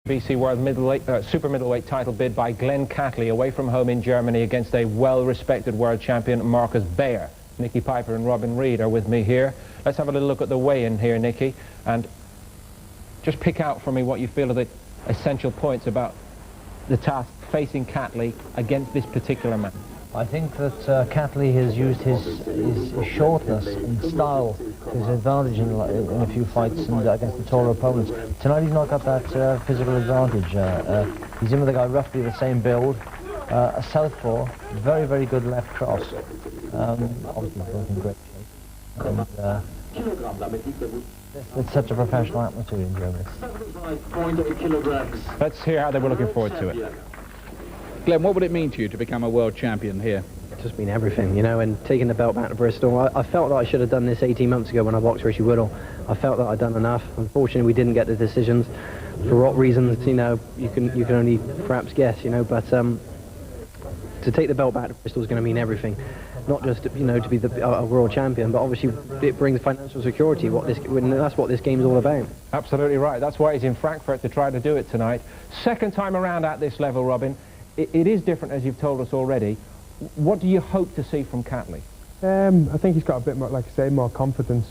WBC World Super Middleweight title bid by Glen Catley away from home in Germany against a well-respected world champion, Markus Beyer. Nicky Piper and Robin Reid are with me here. Let's have a little look at the weigh-in here, Nicky, and just pick out for me what you feel are the essential points about the task facing Catley against this particular man. I think that Catley has used his shortness and style to his advantage in a few fights and against the taller opponents. Tonight he's not got that physical advantage. He's in with a guy roughly the same build, a southpaw, very, very good left cross. Obviously both in great shape. And, it's such a professional atmosphere in Germany. Let's hear how they were looking forward to it. Glenn, what would it mean to you to become a world champion here? It's just been everything, you know, and taking the belt back to Bristol. I felt that I should have done this 18 months ago when I boxed Richie Woodhall. I felt that I'd done enough. Unfortunately, we didn't get the decisions. For what reasons, you know, you can only perhaps guess, you know, but to take the belt back to Bristol is going to mean everything. Not just, you know, to be a world champion, but obviously it brings financial security. That's what this game's all about. Absolutely right. That's why he's in Frankfurt to try to do it tonight. Second time around at this level, Robin. It is different, as you've told us already. What do you hope to see from Catley? I think he's got a bit more, like I say, more confidence.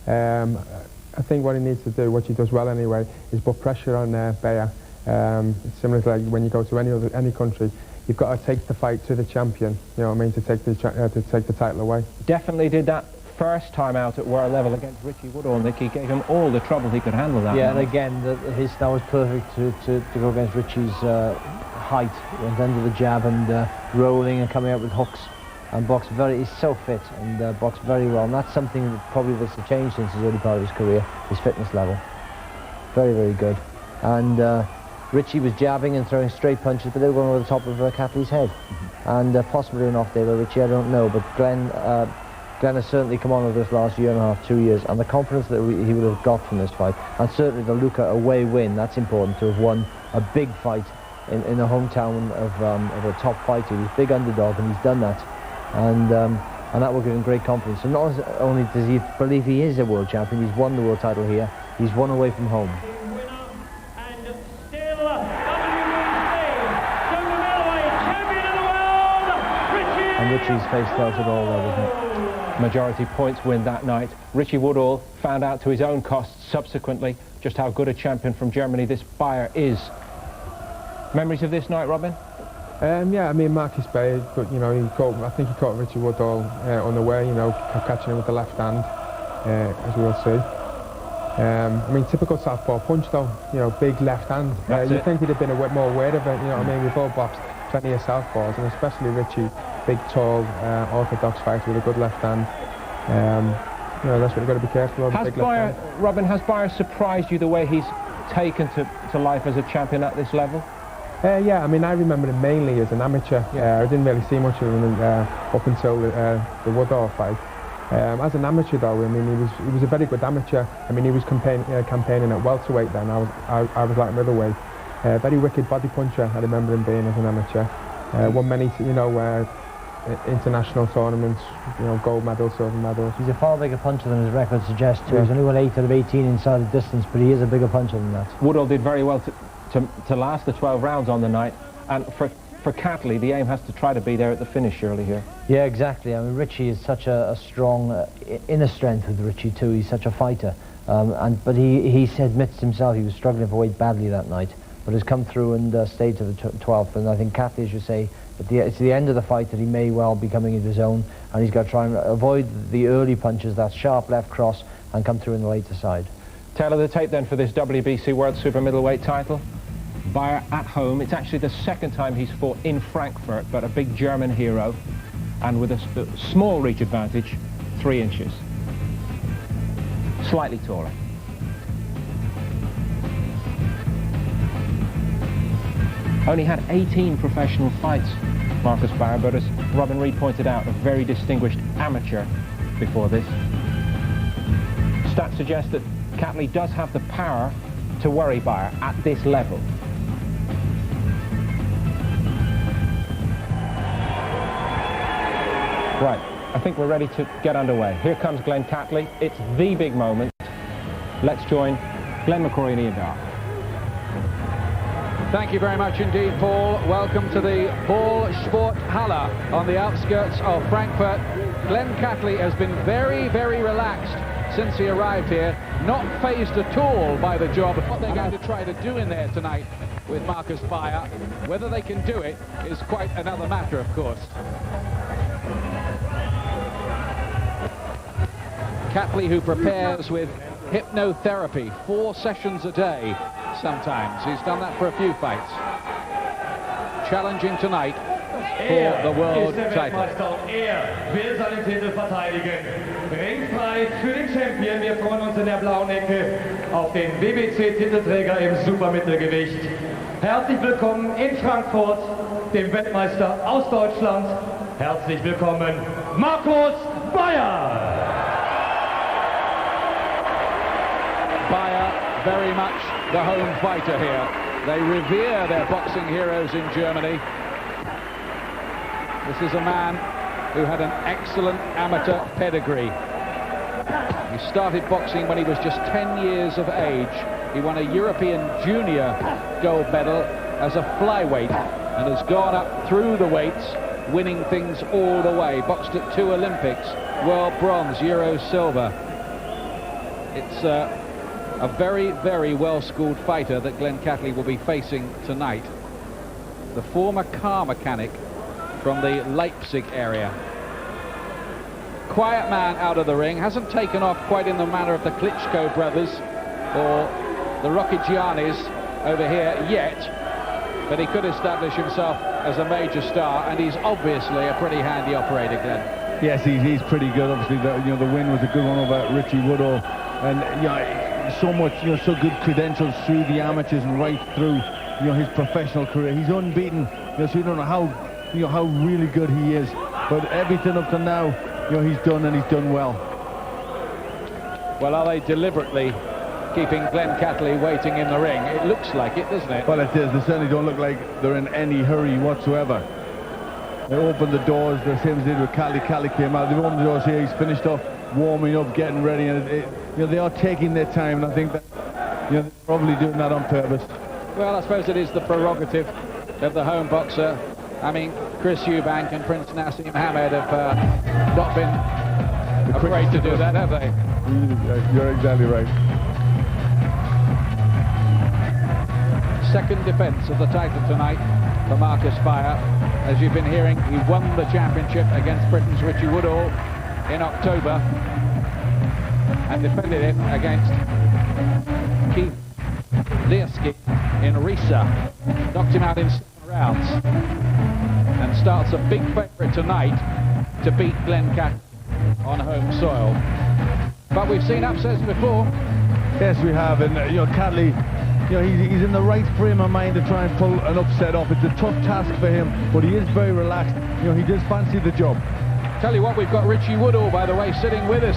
I think what he needs to do, what he does well anyway, is put pressure on Beyer. It's similar to like when you go to any country, you've got to take the fight to the champion. You know what I mean? To take the title away. Definitely did that first time out at world level against Richie Woodhall. Nicky gave him all the trouble he could handle that. Yeah, and again, his style was perfect to go against Richie's height. Went under the jab and rolling and coming out with hooks, and boxed he's so fit and boxed very well, and that's something that probably that's changed since his early part of his career, his fitness level. Very, very good. And Richie was jabbing and throwing straight punches, but they were going over the top of Catley's head. And possibly an off day by Richie, I don't know, but Glen has certainly come on over this last year and a half, 2 years, and the confidence that he would have got from this fight, and certainly the Luca away win, that's important, to have won a big fight in the hometown of a top fighter. He's a big underdog, and he's done that, and that will give him great confidence. And not only does he believe he is a world champion, he's won the world title here, he's won away from home. And Richie's face tells it all there, doesn't it? Majority points win that night. Richie Woodhall found out to his own cost subsequently just how good a champion from Germany this Beyer is. Memories of this night, Robin? Yeah, I mean, Markus Beyer, but you know, I think he caught Richie Woodhall unaware, you know, catching him with the left hand, as we'll see. I mean, typical southpaw punch though, you know, big left hand. You'd think he'd have been a bit more aware of it, you know what I mean? We've all boxed plenty of southpaws, and especially Richie, big, tall, orthodox fighter with a good left hand. You know, that's what you've got to be careful of. Has Beyer, Robin, has Beyer surprised you the way he's taken to life as a champion at this level? Yeah, I mean, I remember him mainly as an amateur. I didn't really see much of him up until the Woodhall fight. As an amateur, though, I mean, he was a very good amateur. I mean, he was campaigning at welterweight then. I was like middleweight. Very wicked body puncher. I remember him being as an amateur. Won many, you know, international tournaments. You know, gold medals, silver medals. He's a far bigger puncher than his record suggests too. Yeah. He's only won 8 out of 18 inside the distance, but he is a bigger puncher than that. Woodhall did very well to last the 12 rounds on the night, and for Catley, the aim has to try to be there at the finish, surely, here. Yeah, exactly. I mean, Richie is such a strong inner strength with Richie too. He's such a fighter, but he admits himself he was struggling for weight badly that night, but has come through and stayed to the 12th. And I think Catley, as you say, it's the end of the fight that he may well be coming into his own, and he's got to try and avoid the early punches, that sharp left cross, and come through in the later side. Tail of the tape then for this WBC World Super Middleweight title. Beyer at home. It's actually the second time he's fought in Frankfurt, but a big German hero, and with a small reach advantage, 3 inches. Slightly taller. Only had 18 professional fights, Markus Beyer, but as Robin Reid pointed out, a very distinguished amateur before this. Stats suggest that Catley does have the power to worry Beyer at this level. Right, I think we're ready to get underway. Here comes Glen Catley. It's the big moment. Let's join Glenn McCrory and Ian Dark. Thank you very much indeed, Paul. Welcome to the Ballsporthalle on the outskirts of Frankfurt. Glen Catley has been very, very relaxed since he arrived here, not fazed at all by the job. What they're going to try to do in there tonight with Markus Beyer, whether they can do it is quite another matter, of course. Catley, who prepares with hypnotherapy 4 sessions a day sometimes. He's done that for a few fights. Challenging tonight for the world title. Will seinen Titel verteidigen. Ringfrei für den Champion. Wir freuen uns in der blauen Ecke auf den WBC-Titelträger im Supermittelgewicht. Herzlich willkommen in Frankfurt, dem Weltmeister aus Deutschland. Herzlich willkommen, Markus Beyer. Beyer, very much the home fighter here. They revere their boxing heroes in Germany. This is a man who had an excellent amateur pedigree. He started boxing when he was just 10 years of age. He won a European junior gold medal as a flyweight and has gone up through the weights, winning things all the way. Boxed at 2 Olympics, world bronze, Euro silver. It's a very, very well-schooled fighter that Glen Catley will be facing tonight. The former car mechanic from the Leipzig area. Quiet man out of the ring, hasn't taken off quite in the manner of the Klitschko brothers or the Rocchigianis over here yet, but he could establish himself as a major star, and he's obviously a pretty handy operator, Glenn. Yes, he's pretty good. Obviously, the win was a good one over Richie Woodhall, and so much, so good credentials through the amateurs and right through, his professional career. He's unbeaten. So you don't know how really good he is, but everything up to now, he's done, and he's done well. Well, are they deliberately keeping Glen Catley waiting in the ring? It looks like it, doesn't it? Well, it is. They certainly don't look like they're in any hurry whatsoever. They opened the doors the same as they did with Catley. Catley came out. They opened the doors here. He's finished off warming up, getting ready, and they are taking their time, and I think that they're probably doing that on purpose. Well, I suppose it is the prerogative of the home boxer. I mean, Chris Eubank and Prince Nassim Hamed have not been afraid to do that, have they? You're exactly right. Second defence of the title tonight for Markus Beyer. As you've been hearing, he won the championship against Britain's Richie Woodhall in October and defended it against Keith Learski in Riesa. Knocked him out in 7 rounds and starts a big favourite tonight to beat Glen Catley on home soil. But we've seen upsets before. Yes, we have, and Catley, he's in the right frame of mind to try and pull an upset off. It's a tough task for him, but he is very relaxed. He does fancy the job. Tell you what, we've got Richie Woodhall, by the way, sitting with us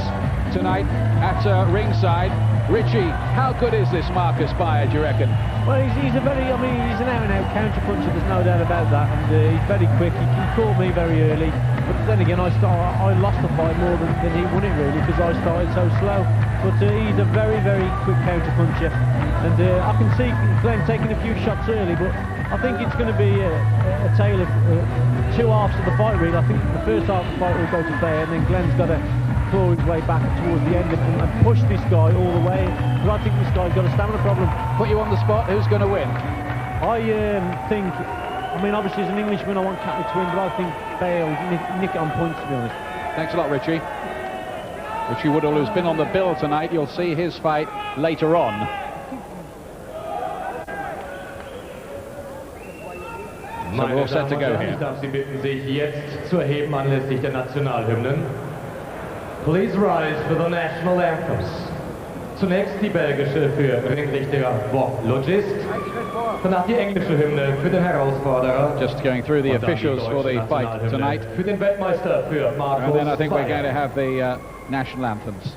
tonight at ringside. Richie, how good is this Markus Beyer, do you reckon? Well, he's a very, he's an out-and-out counter-puncher, there's no doubt about that, and he's very quick. He caught me very early, but then again, I lost the fight more than he won it, really, because I started so slow. But he's a very, very quick counter-puncher, and I can see Glenn taking a few shots early, but I think it's going to be a tale of 2 halves of the fight, really. I think the first half of the fight will go to Beyer, and then Glenn's got to claw his way back towards the end and push this guy all the way. But I think this guy's got a stamina problem. Put you on the spot, who's going to win? I think, obviously as an Englishman I want Catley to win, but I think Beyer will nick it on points, to be honest. Thanks a lot, Richie. Richie Woodhall, who's been on the bill tonight, you'll see his fight later on. So we're all set to go here. Ich darf Sie bitten, sich jetzt zu erheben anlässlich der Nationalhymnen. Please rise for the national anthems. Zunächst die belgische für Ringrichter Logist, danach die englische Hymne für den Herausforderer. Just going through the officials for the fight tonight. Für den Weltmeister für Markus And then I think Beyer. we're going to have the national anthems.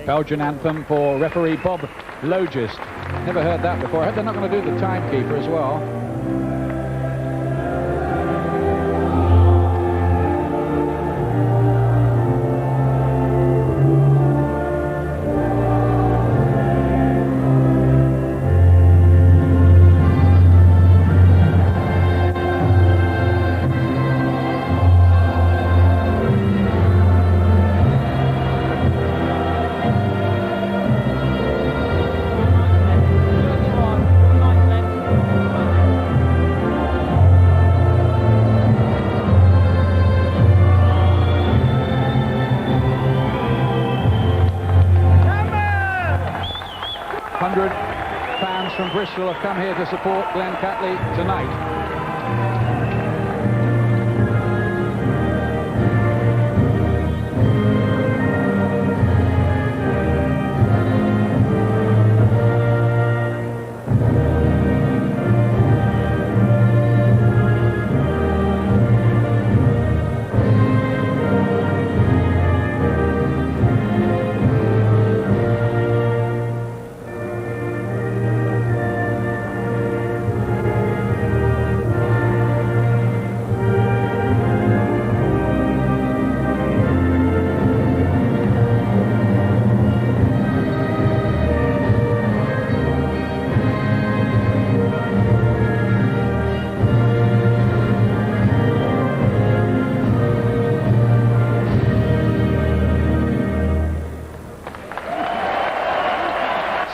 Belgian anthem for referee Bob Logist. Never heard that before. I hope they're not going to do the timekeeper as well. Fans from Bristol have come here to support Glen Catley tonight.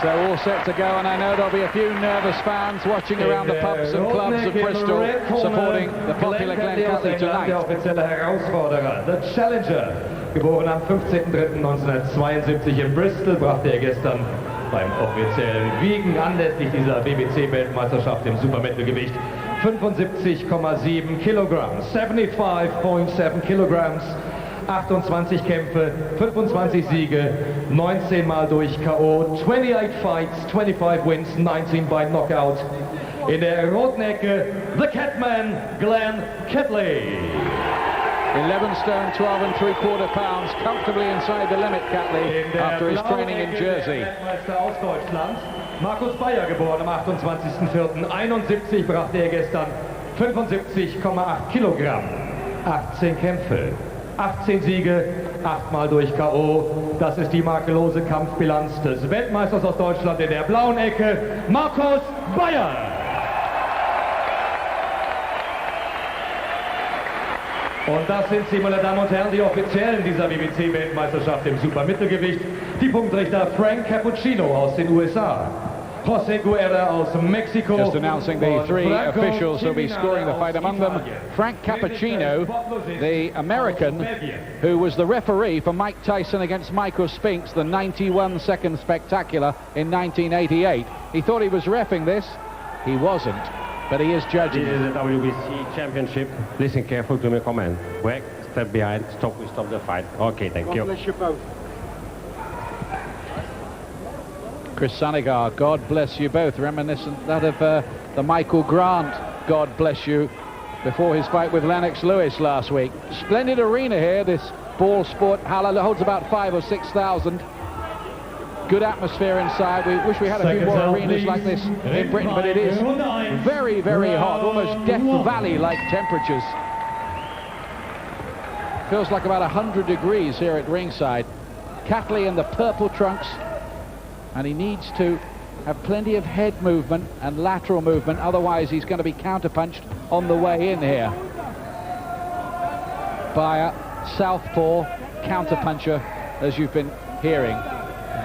So all set to go, and I know there'll be a few nervous fans watching around the pubs and clubs of Bristol supporting the popular Glen Catley tonight. Der offizielle Herausforderer, the Challenger. Geboren am 15.03.1972 in Bristol, brachte er gestern beim offiziellen Wiegen anlässlich dieser WBC-Weltmeisterschaft im Supermittelgewicht 75,7 Kilogramm, 75.7 Kilograms. 28 Kämpfe, 25 Siege, 19 Mal durch K.O., 28 Fights, 25 Wins, 19 by Knockout. In der roten Ecke, the Catman, Glen Catley. 11 stone, 12 and 3/4 pounds, comfortably inside the limit, Catley, after his training in Jersey. Weltmeister aus Deutschland, Markus Beyer, geboren am 28.04.71, brachte er gestern 75,8 Kilogramm, 18 Kämpfe. 18 Siege, 8 Mal durch K.O. Das ist die makellose Kampfbilanz des Weltmeisters aus Deutschland in der blauen Ecke, Markus Beyer. Und das sind sie, meine Damen und Herren, die Offiziellen dieser WBC-Weltmeisterschaft im Supermittelgewicht. Die Punktrichter Frank Cappuccino aus den USA. José Guerra aus Mexiko. Just announcing the three officials who'll be scoring the fight. Among them, Frank Cappuccino, the American, who was the referee for Mike Tyson against Michael Spinks, the 91-second spectacular in 1988. He thought he was reffing this. He wasn't, but he is judging. This is the WBC Championship. Listen carefully to my command. Back, step behind, stop, we stop the fight. Okay, thank you. God bless you both. Chris Sanavia, God bless you both, reminiscent that of the Michael Grant, God bless you, before his fight with Lennox Lewis last week. Splendid arena here, this ball sport hall holds about 5,000 or 6,000. Good atmosphere inside. We wish we had a few more arenas like this in Britain, but it is very, very hot, almost Death Valley-like temperatures. Feels like about 100 degrees here at ringside. Catley in the purple trunks, and he needs to have plenty of head movement and lateral movement, otherwise he's going to be counterpunched on the way in here. Beyer, southpaw, counterpuncher, as you've been hearing.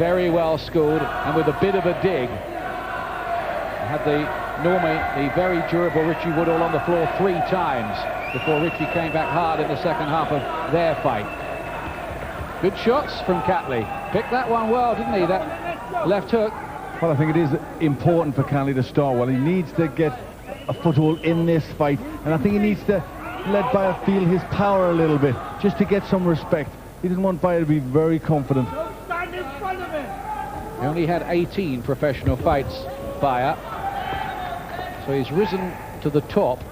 Very well schooled and with a bit of a dig. Had normally the very durable Richie Woodhall on the floor 3 times before Richie came back hard in the second half of their fight. Good shots from Catley. Picked that one well, didn't he? That left hook. Well, I think it is important for Catley to start well. He needs to get a foothold in this fight, and I think he needs to let Beyer feel his power a little bit, just to get some respect. He didn't want Beyer to be very confident. Stand in front of him. He only had 18 professional fights, Beyer, so he's risen to the top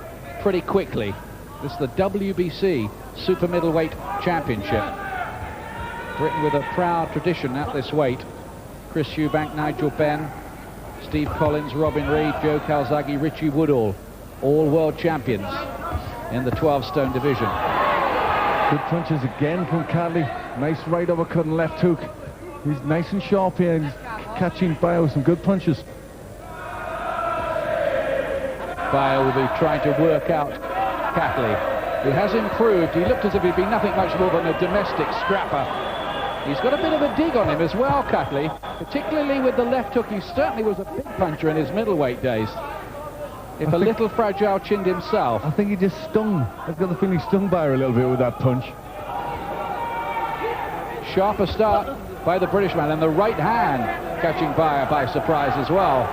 pretty quickly. This is the WBC Super Middleweight Championship. Britain with a proud tradition at this weight. Chris Eubank, Nigel Benn, Steve Collins, Robin Reid, Joe Calzaghe, Richie Woodhall, all world champions in the 12-stone division. Good punches again from Catley. Nice right uppercut and left hook. He's nice and sharp here. He's catching Beyer with some good punches. Beyer will be trying to work out Catley, who has improved. He looked as if he'd been nothing much more than a domestic scrapper. He's got a bit of a dig on him as well, Catley, particularly with the left hook. He certainly was a big puncher in his middleweight days. If a little fragile-chinned himself. I think he just stung. I've got the feeling he stung Beyer a little bit with that punch. Sharper start by the British man, and the right hand catching Beyer by surprise as well.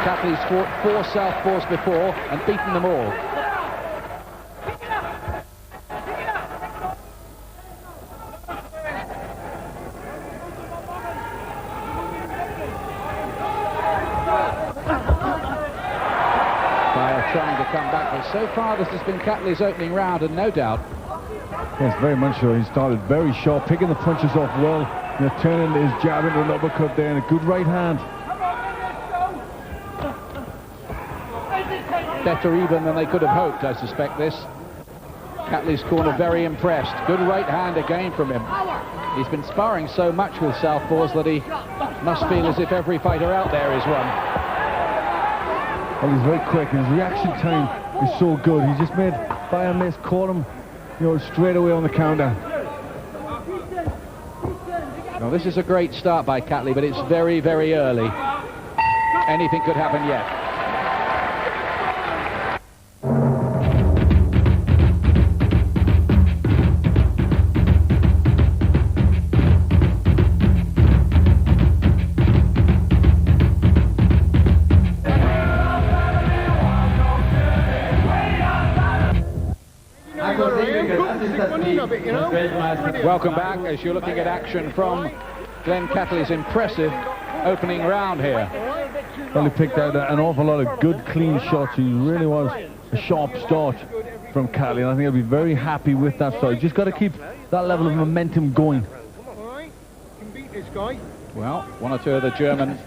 Catley's fought 4 southpaws before and beaten them all. Trying to come back, but so far this has been Catley's opening round, and no doubt. Yes, very much so. He started very sharp, picking the punches off well, you know, turning his jab into an uppercut there, and a good right hand. Better even than they could have hoped, I suspect this. Catley's corner very impressed. Good right hand again from him. He's been sparring so much with southpaws that he must feel as if every fighter out there is one. Well, he's very quick, and his reaction time is so good. He just made Beyer miss, caught him, you know, straight away on the counter. Well, this is a great start by Catley, but it's very, very early. Anything could happen yet. Welcome back as you're looking at action from Glen Catley's impressive opening round here. Well, he picked out an awful lot of good, clean shots. He really was a sharp start from Catley, and I think he'll be very happy with that start. He's just got to keep that level of momentum going. Well, one or two of the German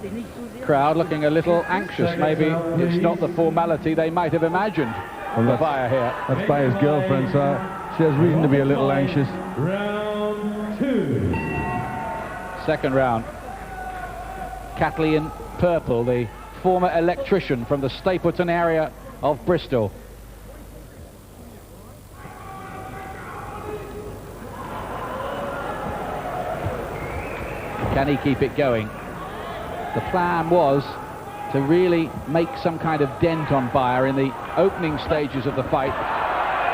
crowd looking a little anxious. Maybe it's not the formality they might have imagined for Beyer here. That's Bayer's girlfriend, so she has reason to be a little anxious. Round 2. Second round. Catley in purple, the former electrician from the Stapleton area of Bristol. Can he keep it going? The plan was to really make some kind of dent on Beyer in the opening stages of the fight,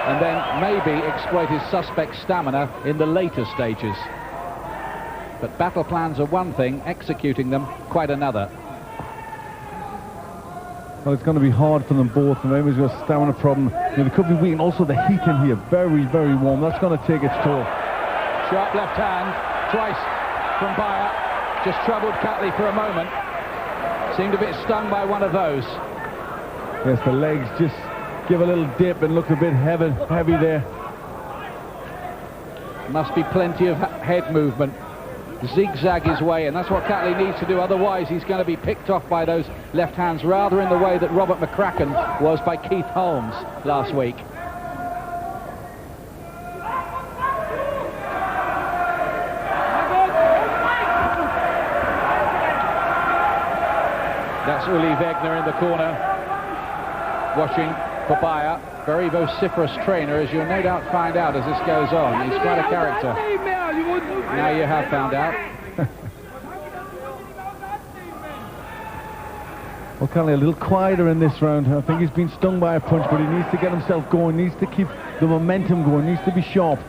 and then maybe exploit his suspect stamina in the later stages. But battle plans are one thing, executing them quite another. Well, it's going to be hard for them both, and maybe he's got a stamina problem. You know, they could be weak, and also the heat in here, very, very warm. That's going to take its toll. Sharp left hand, twice from Beyer. Just troubled Catley for a moment. Seemed a bit stung by one of those. Yes, the legs just give a little dip and look a bit heavy there. Must be plenty of head movement. Zigzag his way, and that's what Catley needs to do. Otherwise, he's going to be picked off by those left hands, rather in the way that Robert McCracken was by Keith Holmes last week. That's Uli Wegner in the corner, watching for Beyer. Very vociferous trainer, as you'll no doubt find out as this goes on. He's quite a character. Now you have found out. Well, Catley a little quieter in this round. I think he's been stung by a punch, but he needs to get himself going, needs to keep the momentum going, needs to be sharp.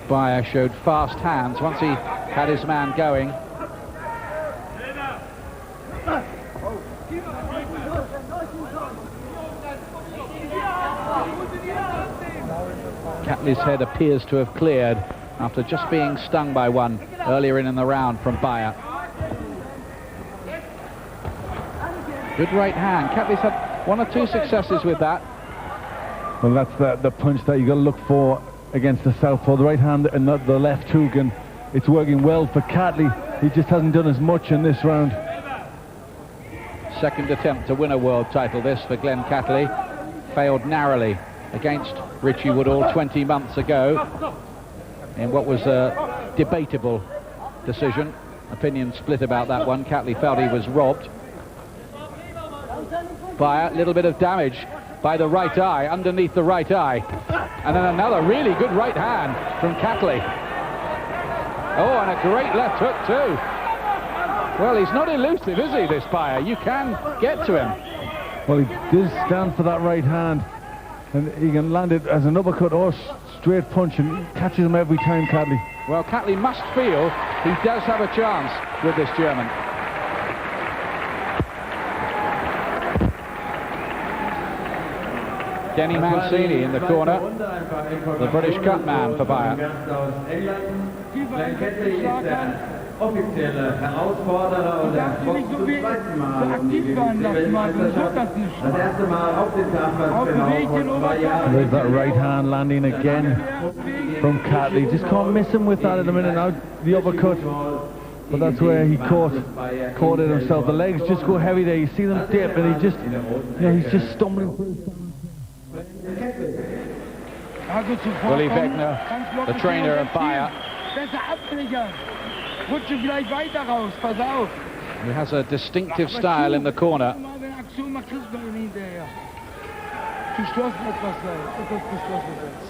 Beyer showed fast hands once he had his man going. Catley's head appears to have cleared after just being stung by one earlier in the round from Beyer. Good right hand. Catley's had 1 or 2 successes with that. Well, that's the punch that you got to look for against the southpaw. The right hand and the left hook, and it's working well for Catley. He just hasn't done as much in this round. Second attempt to win a world title, this for Glen Catley. Failed narrowly against Richie Woodhall 20 months ago in what was a debatable decision. Opinion split about that one. Catley felt he was robbed. Beyer, a little bit of damage by the right eye, underneath the right eye. And then another really good right hand from Catley. Oh, and a great left hook too. Well, he's not elusive, is he, this Beyer? You can get to him. Well, he does stand for that right hand, and he can land it as an uppercut or straight punch, and he catches him every time, Catley. Well, Catley must feel he does have a chance with this German. Denny Mancini in the corner, the British Cup man for Beyer. Glen Catley ist der offizielle Herausforderer und der boxt zum zweiten Mal um die WBC-Meisterschaft. Das erste Mal auf den Tag, was genau vor 2 Jahren. There's that right hand landing again from Catley. Just can't miss him with that at the minute now. The uppercut. But that's where he caught it himself. The legs just go heavy there. You see them dip, and he's just stumbling through. Willy Wegner, the trainer of Beyer. He has a distinctive style in the corner.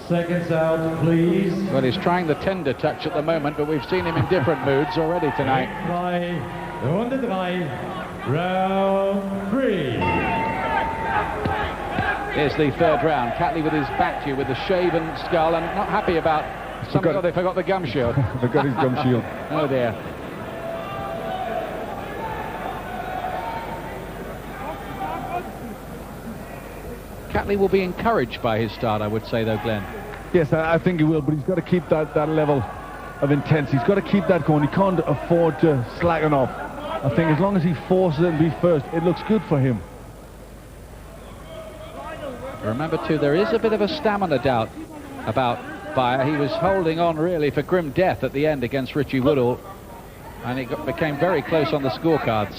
Seconds out, please. Well, he's trying the tender touch at the moment, but we've seen him in different moods already tonight. Runde 3, round 3. Here's the third round. Catley with his back to you with the shaven skull and not happy about something. Oh, they forgot the gum shield. They got his gum shield. Oh dear. Catley will be encouraged by his start, I would say, though, Glenn. Yes, I think he will, but he's got to keep that level of intensity. He's got to keep that going. He can't afford to slacken off. I think as long as he forces it and be first, it looks good for him. Remember, too, there is a bit of a stamina doubt about Beyer. He was holding on, really, for grim death at the end against Richie Woodhall, and it became very close on the scorecards.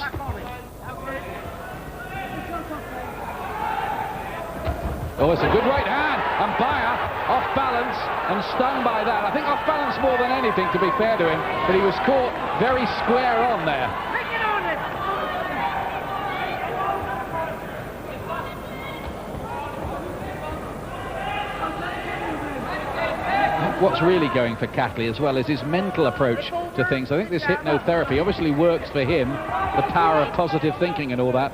Oh, it's a good right hand, and Beyer off balance and stung by that. I think off balance more than anything, to be fair to him, but he was caught very square on there. What's really going for Catley as well is his mental approach to things. I think this hypnotherapy obviously works for him, the power of positive thinking and all that.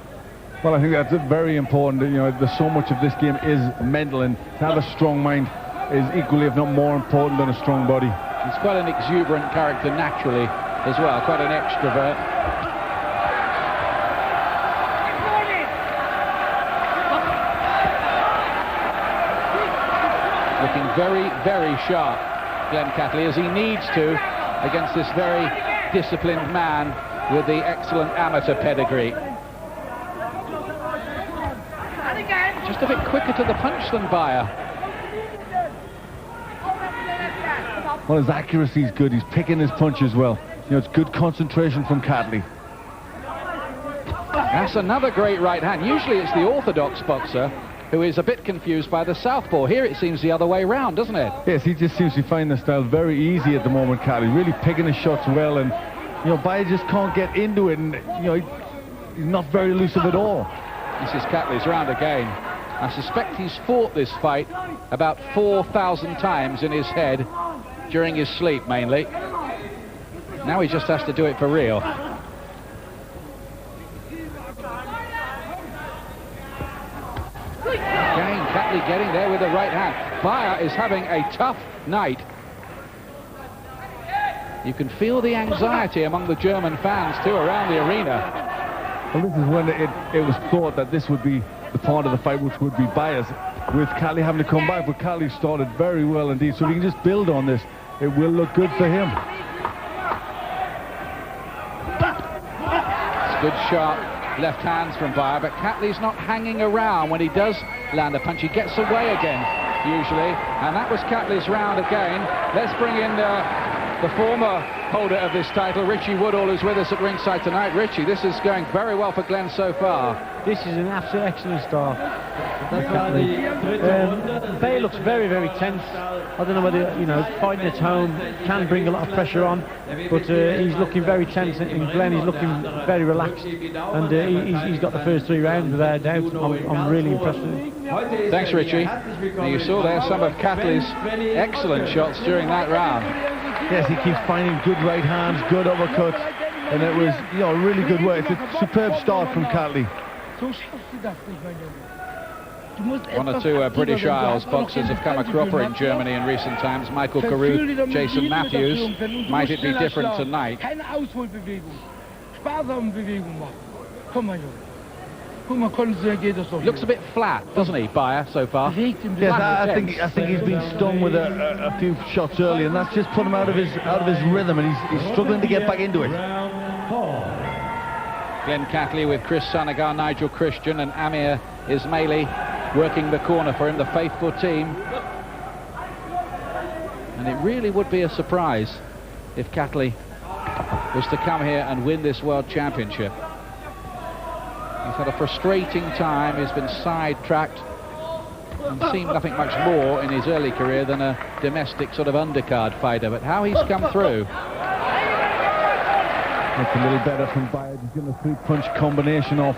Well, I think that's very important. You know, there's so much of this game is mental, and to have a strong mind is equally, if not more important than a strong body. He's quite an exuberant character naturally as well, quite an extrovert. Looking very, very sharp, Glen Catley, as he needs to against this very disciplined man with the excellent amateur pedigree. Just a bit quicker to the punch than Beyer. Well, his accuracy is good. He's picking his punches well. You know, it's good concentration from Catley. That's another great right hand. Usually it's the orthodox boxer who is a bit confused by the southpaw. Here it seems the other way round, doesn't it? Yes, he just seems to find the style very easy at the moment, Catley. Really picking his shots well, and you know, Beyer just can't get into it, and you know, he's not very elusive at all. This is Catley's round again. I suspect he's fought this fight about 4,000 times in his head during his sleep, mainly. Now he just has to do it for real. Again, Catley getting there with the right hand. Beyer is having a tough night. You can feel the anxiety among the German fans, too, around the arena. Well, this is when it was thought that this would be the part of the fight which would be Beyer's, with Catley having to come back, but Catley started very well indeed, so if he can just build on this, it will look good for him. It's good, sharp left hands from Beyer, but Catley's not hanging around. When he does land a punch, he gets away again, usually, and that was Catley's round again. Let's bring in the former holder of this title, Richie Woodhall, who's with us at ringside tonight. Richie, this is going very well for Glen so far. This is an absolute excellent start. Beyer looks very, very tense. I don't know whether, you know, fighting at home can bring a lot of pressure on, but he's looking very tense, and Glen is looking very relaxed, and he's got the first 3 rounds without a doubt. I'm really impressed with him. Thanks, Richie. Now, you saw there some of Catley's excellent shots during that round. Yes, he keeps finding good right hands, good uppercuts, and it was, you know, really good work. It's a superb start from Catley. One or two British Isles boxers have come a cropper in Germany in recent times. Michael Keddler, Jason Matthews. Might it be different tonight? Looks a bit flat, doesn't he, Beyer, so far? Yes, I think he's been stung with a few shots early, and that's just put him out of his rhythm, and he's struggling to get back into it. Glen Catley with Chris Sanavia, Nigel Christian, and Amir Ismaili working the corner for him, the faithful team. And it really would be a surprise if Catley was to come here and win this World Championship. He's had a frustrating time, he's been sidetracked, and seemed nothing much more in his early career than a domestic sort of undercard fighter, but how he's come through. Looks a little better from Beyer, he's getting a 3-punch combination off.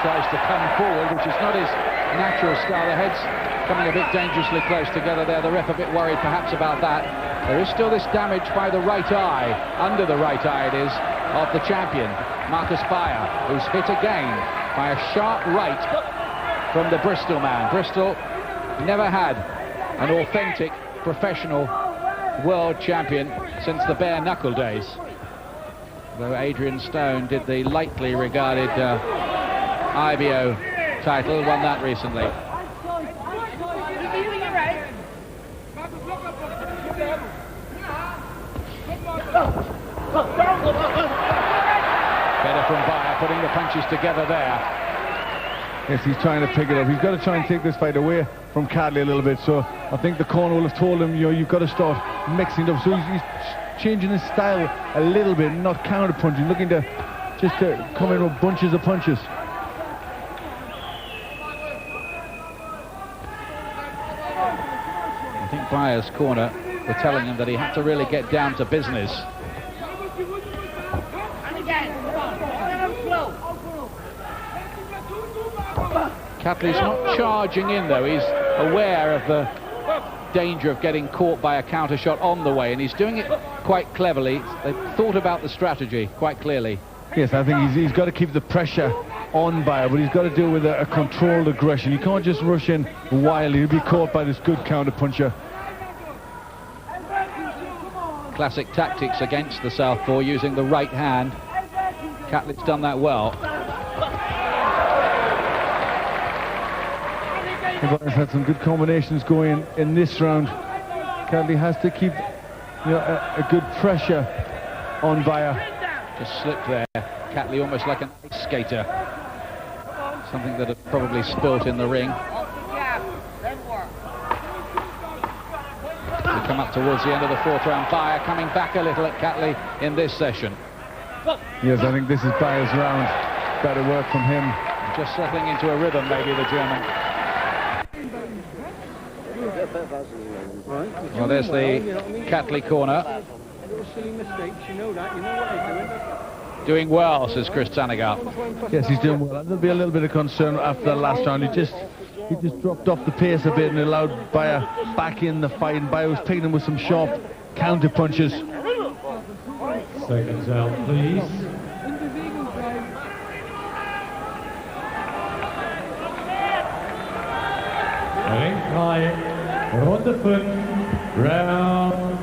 Tries to come forward, which is not his natural style. The heads coming a bit dangerously close together there. The ref a bit worried perhaps about that. There is still this damage by the right eye, under the right eye it is, of the champion, Markus Beyer, who's hit again by a sharp right from the Bristol man. Bristol never had an authentic professional world champion since the bare knuckle days. Though Adrian Stone did the lightly regarded IBO title, won that recently. Better from Beyer, putting the punches together there. Yes, he's trying to pick it up. He's got to try and take this fight away from Catley a little bit. So I think the corner will have told him, you know, you've got to start mixing it up. So he's changing his style a little bit, not counter-punching, looking to just to come in with bunches of punches. I think Beyer's corner were telling him that he had to really get down to business. Catley's not charging in though, he's aware of the danger of getting caught by a counter shot on the way, and he's doing it quite cleverly. They've thought about the strategy quite clearly. Yes, I think he's got to keep the pressure on Beyer, but he's got to do it with a controlled aggression. You can't just rush in wildly. He'll be caught by this good counter puncher. Classic tactics against the southpaw, using the right hand. Catley's done that well. Beyer's had some good combinations going in this round. Catley has to keep, you know, a good pressure on Beyer. Just slipped there. Catley almost like an ice skater. Something that had probably spilt in the ring. We come up towards the end of the 4th round. Beyer coming back a little at Catley in this session. Yes, I think this is Beyer's round. Better work from him. Just settling into a rhythm, maybe, the German. Well, there's the Catley corner. Doing well, says Chris Sanavia. Yes, he's doing well. There'll be a little bit of concern after the last round. He just dropped off the pace a bit and allowed Beyer back in the fight, and Beyer was taking him with some sharp counter punches. Seconds out, please. Runde 5, round.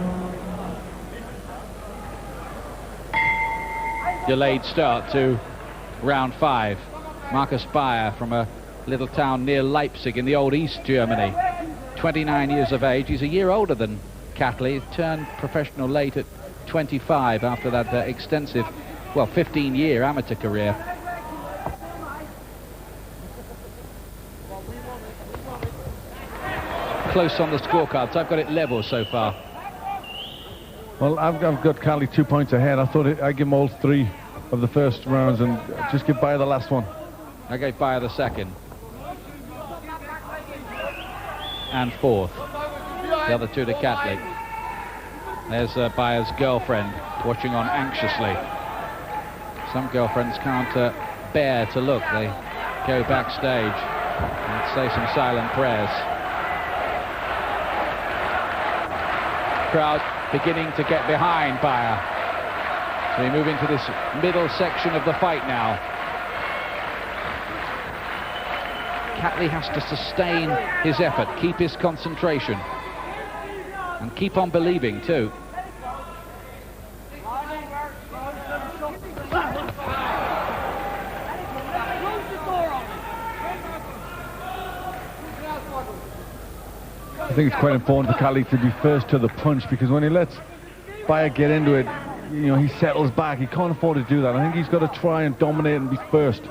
Delayed start to round 5. Markus Beyer from a little town near Leipzig in the old East Germany. 29 years of age. He's a year older than Catley. Turned professional late at 25 after that extensive, well, 15-year amateur career. Close on the scorecards. I've got it level so far. Well, I've got Catley 2 points ahead. I thought I'd give him all 3 of the first rounds and just give Beyer the last one. I gave Beyer the second. And fourth. The other 2 to Catley. There's Beyer's girlfriend watching on anxiously. Some girlfriends can't bear to look. They go backstage and say some silent prayers. Crowd beginning to get behind Beyer. So we move into this middle section of the fight now. Catley has to sustain his effort, keep his concentration, and keep on believing too. I think it's quite important for Catley to be first to the punch, because when he lets Beyer get into it, you know, he settles back. He can't afford to do that. I think he's got to try and dominate and be first.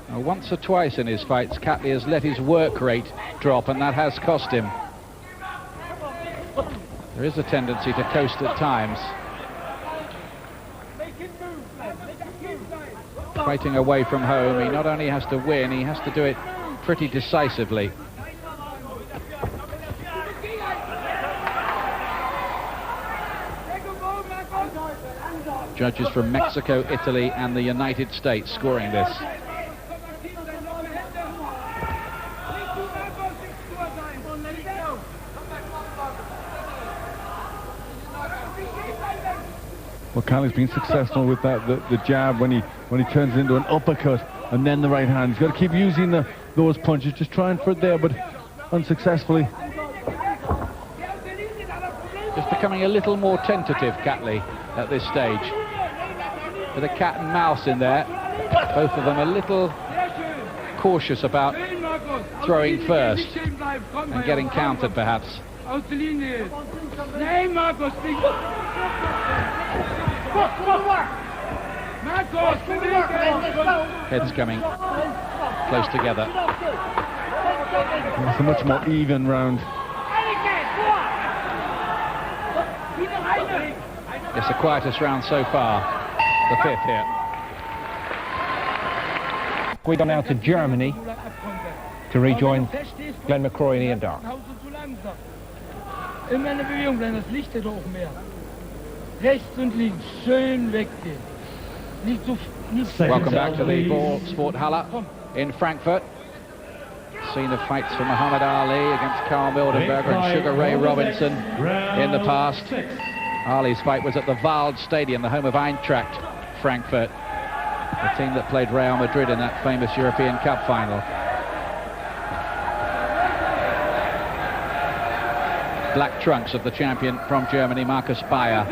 Now, once or twice in his fights, Catley has let his work rate drop, and that has cost him. There is a tendency to coast at times. Fighting away from home, he not only has to win, he has to do it pretty decisively. Judges from Mexico, Italy, and the United States scoring this. Well, Catley's been successful with that, the jab when he turns it into an uppercut and then the right hand. He's got to keep using those punches, just trying for it there, but unsuccessfully. Just becoming a little more tentative, Catley, at this stage. With a cat and mouse in there, both of them a little cautious about throwing first and getting countered, perhaps. Heads coming close together. It's a much more even round. It's the quietest round so far, the 5th here. We go now to Germany to rejoin Glenn McCrory and Ian Dark. Immer eine Bewegung bleiben, das Licht hoch mehr. Rechts und links, schön weggehen. Nicht so, Welcome back to the Ball Sporthalle in Frankfurt. Scene of fights for Muhammad Ali against Carl Mildenberger and Sugar Ray Robinson in the past. Ali's fight was at the Wald Stadium, the home of Eintracht Frankfurt, the team that played Real Madrid in that famous European Cup final. Black trunks of the champion from Germany, Markus Beyer.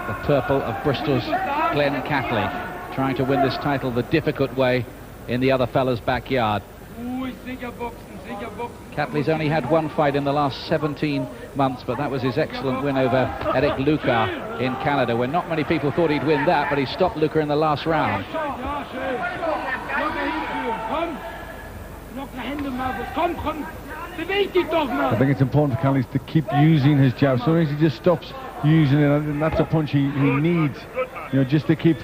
The purple of Bristol's Glen Catley, trying to win this title the difficult way in the other fella's backyard. Catley's only had one fight in the last 17 months, but that was his excellent win over Eric Luca in Canada, when not many people thought he'd win that, but he stopped Luca in the last round. I think it's important for Catley to keep using his jab. Sometimes he just stops using it, and that's a punch he needs, you know, just to keep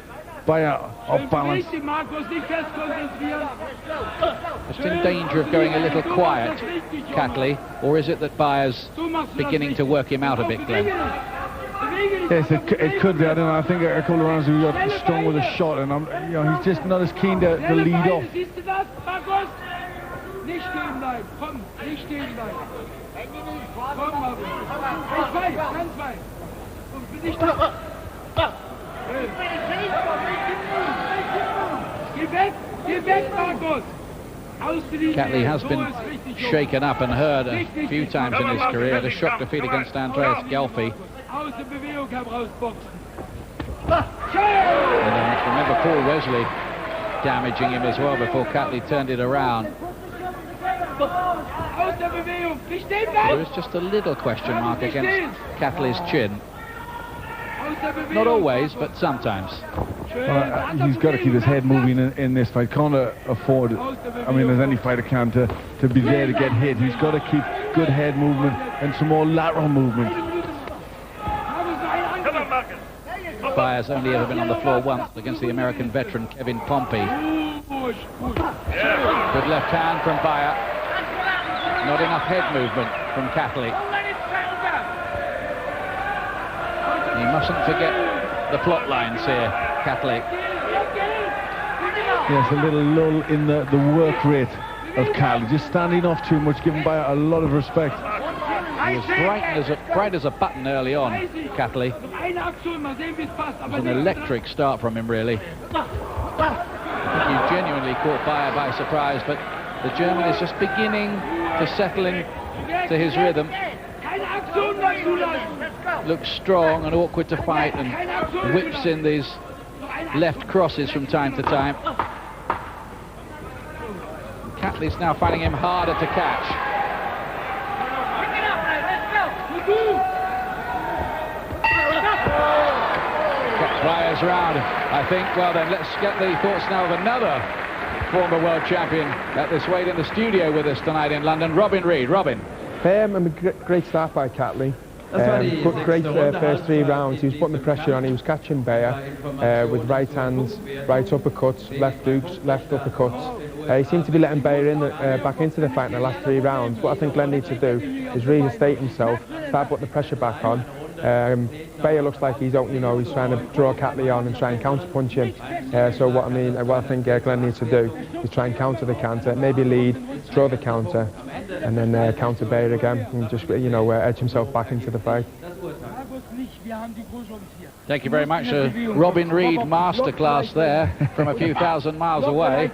Beyer off balance. Just in danger of going a little quiet, Catley, or is it that Beyer's beginning to work him out a bit, Glenn? Yes, it could be. I don't know. I think a couple of rounds we got strong with a shot, and you know, he's just not as keen to lead off. Nicht stehen bleiben, komm, nicht stehen bleiben. Komm, Markus. Ganz weit. Geh weg, Markus. Catley has been shaken up and hurt a few times in his career. A shock defeat against Andreas Gelfi. And remember, for Paul Wesley, damaging him as well before Catley turned it around. There is just a little question mark against Catley's chin. Not always, but sometimes. He's got to keep his head moving in this fight. Can't afford, I mean, as any fighter can, to be there to get hit. He's got to keep good head movement and some more lateral movement. Bayer's only ever been on the floor once against the American veteran Kevin Pompey. Good left hand from Beyer. Not enough head movement from Catley. You mustn't forget the plot lines here, Catley. Yes, a little lull in the work rate of Catley. Just standing off too much, giving Beyer a lot of respect. He was bright as a button early on, Catley. It was an electric start from him, really. I think he genuinely caught Beyer by surprise, but the German is just beginning to settle into his rhythm. Looks strong and awkward to fight and whips in these left crosses from time to time. Catley's now finding him harder to catch. Bayer's round, I think. Well then, let's get the thoughts now of another former world champion at this weight in the studio with us tonight in London, Robin Reid. Robin. Great start by Catley. Great first 3 rounds. He was putting the pressure on. He was catching Beyer with right hands, right uppercuts, left hooks, left uppercuts. He seemed to be letting Beyer in back into the fight in the last 3 rounds. What I think Glen needs to do is reinstate himself, start putting the pressure back on. Beyer looks like he's trying to draw Catley on and try and counter-punch him. So what I think Glen needs to do is try and counter the counter, maybe lead, draw the counter, and then counter Beyer again, and just edge himself back into the fight. Thank you very much. Robin Reid masterclass there from a few thousand miles away.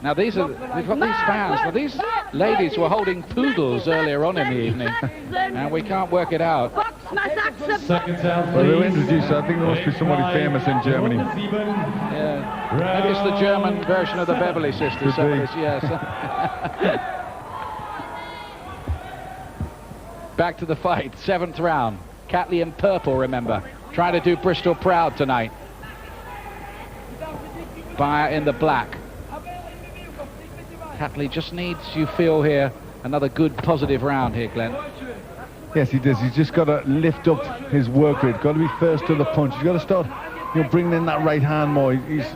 Now we've got these fans. Now these ladies were holding poodles earlier on in the evening, and we can't work it out. Well, they were introduced, I think there must be somebody famous in Germany. Yeah, maybe it's the German version of the Beverly Sisters. Yes. Back to the fight, 7th round. Catley in purple, remember, trying to do Bristol proud tonight. Beyer in the black. Catley just needs, you feel here, another good positive round here, Glen. Yes, he does. He's just got to lift up his work rate. Got to be first to the punch. He's got to start, bringing in that right hand more. He's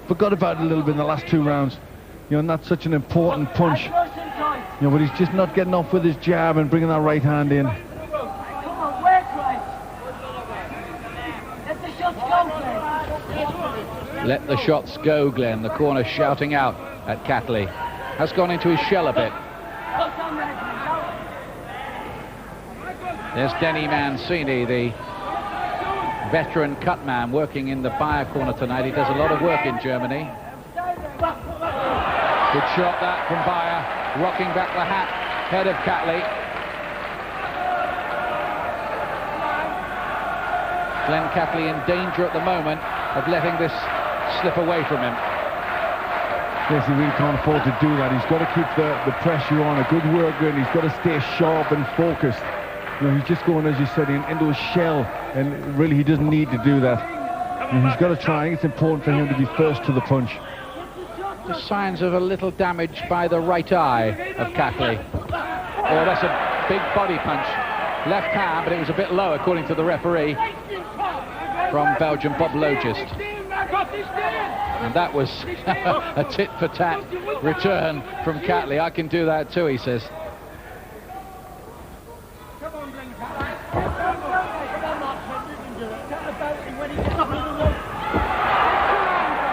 forgot about it a little bit in the last 2 rounds. And that's such an important punch. But he's just not getting off with his jab and bringing that right hand in. Let the shots go, Glen. The corner shouting out at Catley. Has gone into his shell a bit. There's Denny Mancini, the veteran cutman working in the Beyer corner tonight. He does a lot of work in Germany. Good shot that from Beyer, rocking back the head of Catley. Glen Catley in danger at the moment of letting this slip away from him. Yes, he really can't afford to do that. He's got to keep the pressure on, a good work rate. He's got to stay sharp and focused. He's just going, as you said, into a shell, and really he doesn't need to do that. He's got to try. It's important for him to be first to the punch. The signs of a little damage by the right eye of Catley. Oh, that's a big body punch. Left hand, but it was a bit low, according to the referee from Belgium, Bob Logist. And that was a tit-for-tat return from Catley. I can do that too, he says.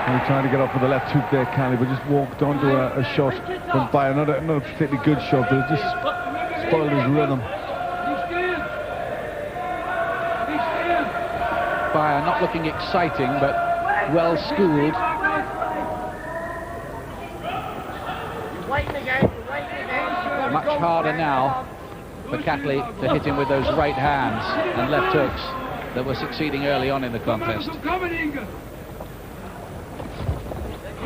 And he tried to get up with the left hook there, Catley, but just walked onto a shot from Beyer. Not a particularly good shot, but it just spoiled his rhythm. Beyer not looking exciting, but well schooled. Much harder now for Catley to hit him with those right hands and left hooks that were succeeding early on in the contest.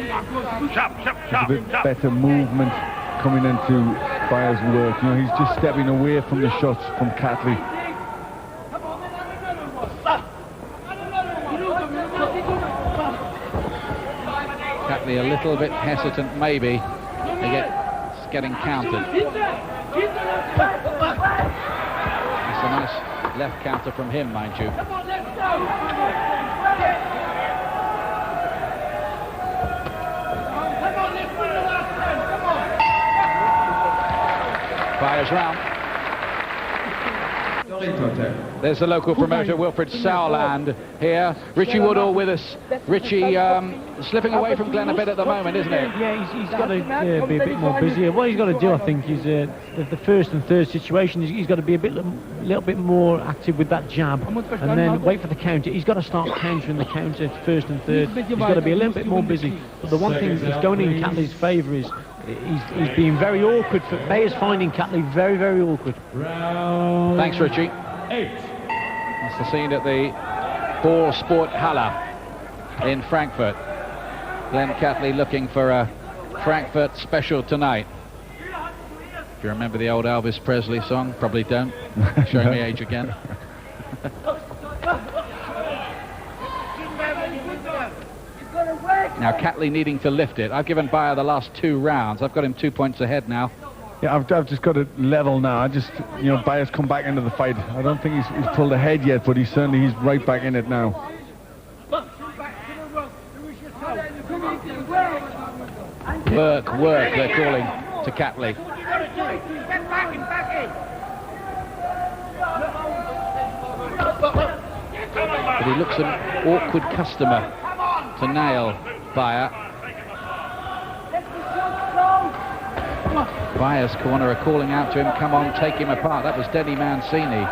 a bit better movement coming into Beyer's work. You know, he's just stepping away from the shots from Catley. Catley a little bit hesitant, maybe, getting countered. It's a nice left counter from him, mind you. Fires round. There's the local promoter, Wilfred Sauerland, here. Richie Woodhall with us. Richie slipping away from Glen a bit at the moment, isn't it? Yeah, he's got to be a bit more busy. What he's got to do, I think, is the first and third situation, he's got to be a little bit more active with that jab, and then wait for the counter. He's got to start countering the counter first and third. He's got to be a little bit more busy. But the one thing that's going in Catley's favour is he's being very awkward. Beyer's finding Catley very, very awkward. Thanks, Richie. That's the scene at the Ball Sport Halle in Frankfurt. Glen Catley looking for a Frankfurt special tonight. Do you remember the old Elvis Presley song? Probably don't. Showing me age again. Now Catley needing to lift it. I've given Beyer the last 2 rounds. I've got him 2 points ahead now. Yeah, I've just got it level now. You know, Beyer's come back into the fight. I don't think he's pulled ahead yet, but he's right back in it now. Work, they're calling to Catley. But he looks an awkward customer to nail Beyer. Beyer's corner are calling out to him, come on, take him apart. That was Denny Mancini.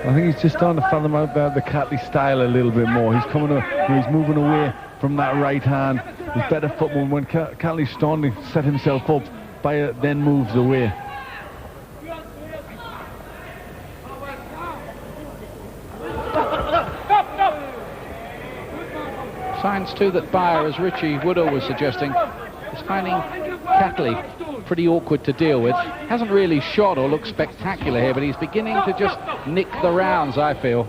I think he's just starting to fathom out the Catley style a little bit more. He's he's moving away from that right hand. He's better football. When Catley's starting to set himself up, Beyer then moves away. Signs too that Beyer, as Richie Woodhall was suggesting, is finding Catley pretty awkward to deal with. Hasn't really shot or looked spectacular here, but he's beginning to just nick the rounds, I feel.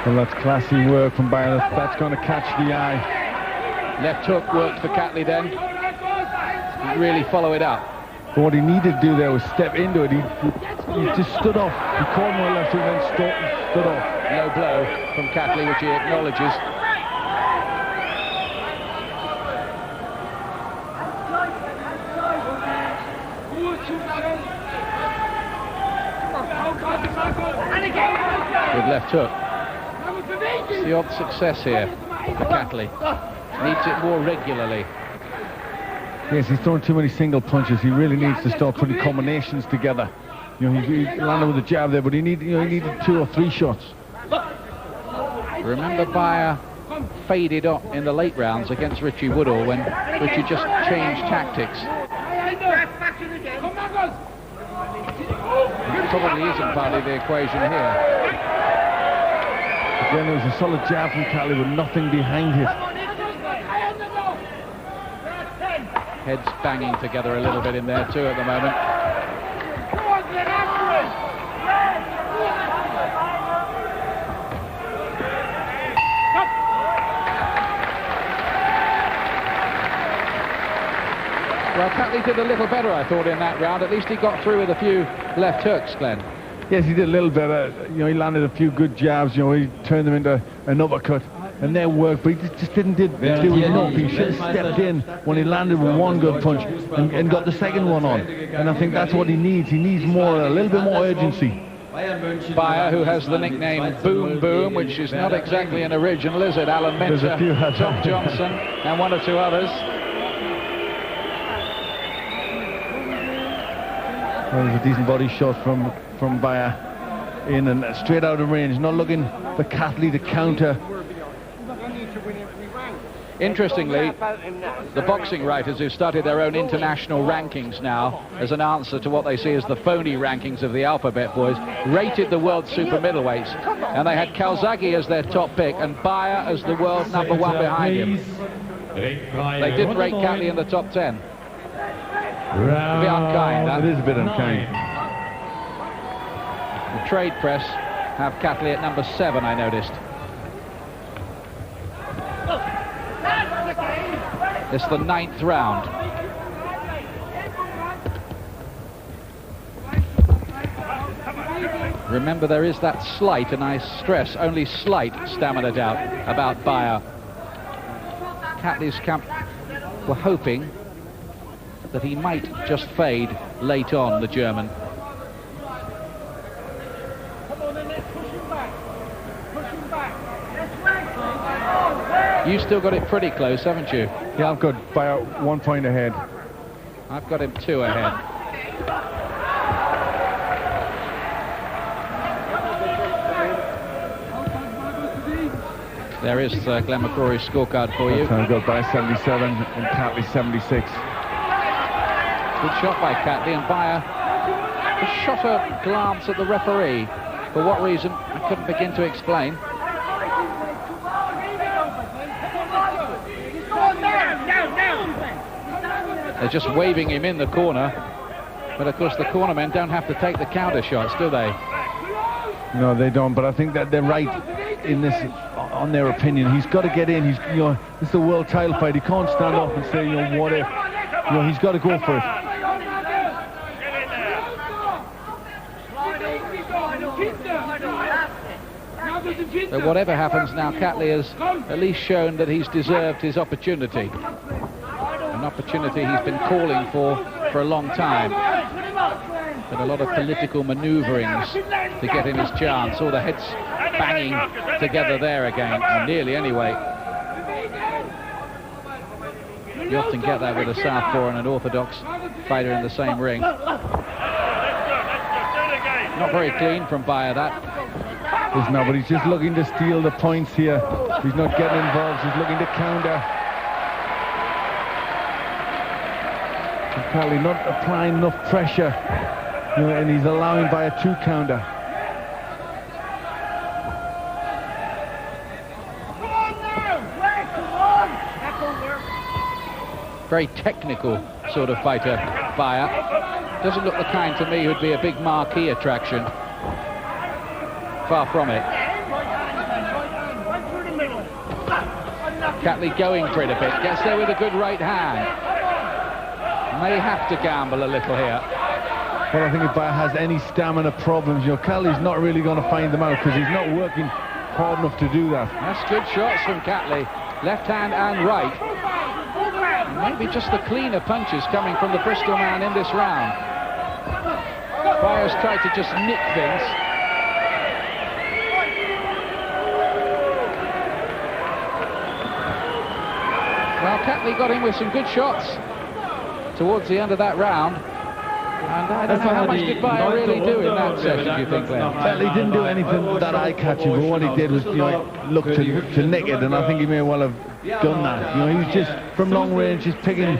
Well, that's classy work from Beyer. That's going to catch the eye. Left hook worked for Catley then. Didn't really follow it up. But what he needed to do there was step into it. He just stood off. He caught him on the left hook and stood off. Low blow from Catley, which he acknowledges. Good left hook. It's the odd success here for Catley. Needs it more regularly. Yes, he's throwing too many single punches. He really needs to start putting combinations together. You know, he landed with a jab there, but he needed 2 or 3 shots. Remember Beyer faded up in the late rounds against Richie Woodhall when Richie just changed tactics. It probably isn't part of the equation here. Again, there was a solid jab from Catley with nothing behind it. Heads banging together a little bit in there too at the moment. Well, Catley did a little better, I thought, in that round. At least he got through with a few left hooks, Glenn. Yes, he did a little better. You know, he landed a few good jabs. You know, he turned them into an uppercut. And their work, but he just didn't do enough. He should have stepped in when he landed with 1 good punch and got the second one on. And I think that's what he needs. He needs a little bit more urgency. Beyer, who has the nickname Boom Boom, which is not exactly an original, is it? Alan Mentor, Tom Johnson, and 1 or 2 others. Well, there's a decent body shot from Beyer in and straight out of range, not looking for Catley to counter. Interestingly, the boxing writers who've started their own international rankings now, as an answer to what they see as the phony rankings of the alphabet boys, rated the world super middleweights, and they had Calzaghe as their top pick and Beyer as the world #1 behind him. They did rate Catley in the top 10. A bit unkind, that. It is a bit unkind. The trade press have Catley at number 7, I noticed. It's the 9th round. Remember, there is that slight, and I stress only slight, stamina doubt about Beyer. Catley's camp were hoping that he might just fade late on, the German. You still got it pretty close, haven't you? Yeah, I've got Beyer 1 point ahead. I've got him 2 ahead. There is Glenn McCrory's scorecard for you. I've got Beyer 77 and Catley 76. Good shot by Catley, and Beyer just shot a glance at the referee. For what reason, I couldn't begin to explain. They're just waving him in the corner, but of course the corner men don't have to take the counter shots, do they? No, they don't, but I think that they're right in this, on their opinion. He's got to get in. He's, you know, this is a world title fight. He can't stand up and say, you know, what if? You know, he's got to go for it. But whatever happens now, Catley has at least shown that he's deserved his opportunity. An opportunity he's been calling for a long time. But a lot of political maneuverings to get him his chance. All the heads banging together there again, or nearly anyway. You often get that with a southpaw and an orthodox fighter in the same ring. Not very clean from Beyer, that. There's no, but he's just looking to steal the points here. He's not getting involved. He's looking to counter. Catley not applying enough pressure, you know, and he's allowing Beyer to counter. Very technical sort of fighter, Beyer. Doesn't look the kind to me who'd be a big marquee attraction. Far from it. Catley going for it a bit, gets there with a good right hand. May have to gamble a little here. Well, I think if Beyer has any stamina problems, you know, Catley's not really going to find them out because he's not working hard enough to do that. That's good shots from Catley, left hand and right. Maybe just the cleaner punches coming from the Bristol man in this round. Beyer's tried to just nick things. Well, Catley got in with some good shots towards the end of that round. And I don't know, how much did Beyer really do in that session, do you think, Glenn? Well, he didn't do anything that eye-catching, but what he did was, you know, look to nick it, and I think he may well have done that. You know, he was just, from long range, just picking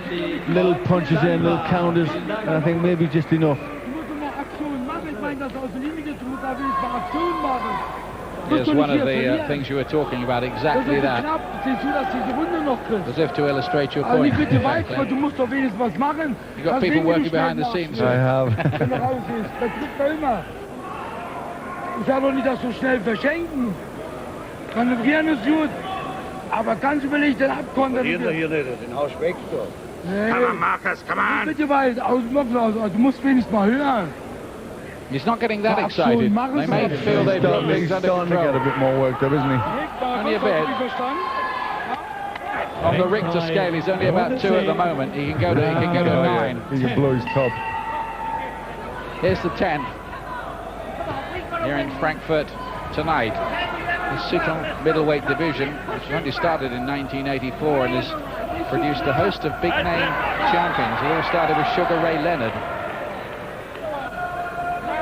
little punches in, little counters, and I think maybe just enough. Here's one of the things you were talking about, exactly that. As if to illustrate your point. You've got people working behind the scenes. I have. Ich habe nicht das so schnell verschenken. Konzentrieren ist gut, aber ganz überlegt den abkontern. Hier nicht, den Haus weg. Nee. Come on, Markus, come on. Bitte weit, du musst wenigstens mal hören. He's not getting that excited. They may feel they've got things under control. He's starting to get a bit more worked up, isn't he? Only a bit. On the Richter scale, he's only about 2 at the moment. He can go to 9. He can blow his top. Here's the 10th. Here in Frankfurt tonight. The super middleweight division, which only started in 1984 and has produced a host of big-name champions. It all started with Sugar Ray Leonard.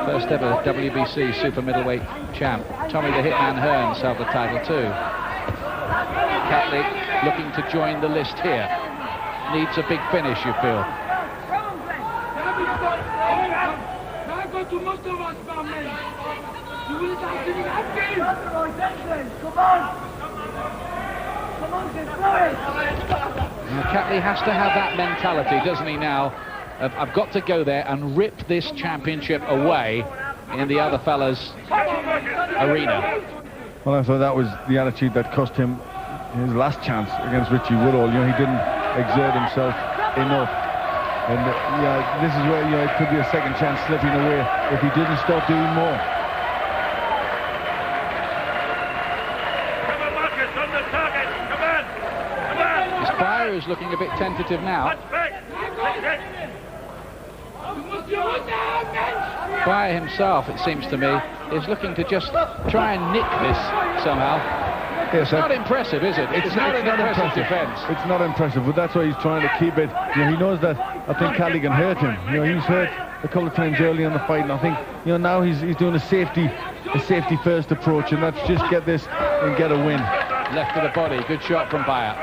First ever WBC Super Middleweight champ. Tommy the Hitman Hearns held the title too. Catley looking to join the list here. Needs a big finish, you feel? Markus, du musst doch was machen, Mensch. Du willst auch nicht abgehen. Now, Catley has to have that mentality, doesn't he, now? I've got to go there and rip this championship away in the other fella's arena. Well, I thought that was the attitude that cost him his last chance against Richie Woodhall. You know, he didn't exert himself enough. And yeah, this is where, you know, it could be a second chance slipping away if he didn't start doing more. Beyer is looking a bit tentative now. Beyer himself, it seems to me, is looking to just try and nick this somehow. Yes, it's not impressive, is it? It's not an impressive defence. It's not impressive, but that's why he's trying to keep it. You know, he knows that I think Catley can hurt him. You know, he's hurt a couple of times early in the fight, and I think, you know, now he's doing a safety first approach, and that's just get this and get a win. Left of the body, good shot from Beyer.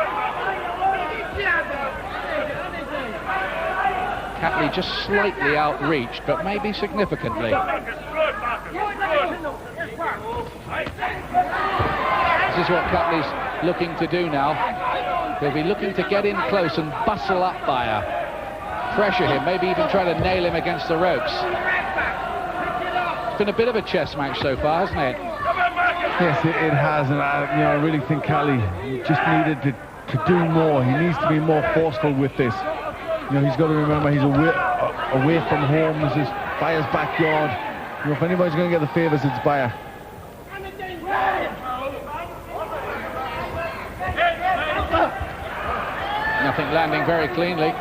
Catley just slightly outreached, but maybe significantly. This is what Catley's looking to do now. He'll be looking to get in close and bustle up Beyer. Pressure him, maybe even try to nail him against the ropes. It's been a bit of a chess match so far, hasn't it? Yes, it has, and I really think Catley just needed to do more. He needs to be more forceful with this. You know, he's got to remember he's away from home. This is Beyer's backyard. You know, if anybody's going to get the favours, it's Beyer. Nothing landing very cleanly.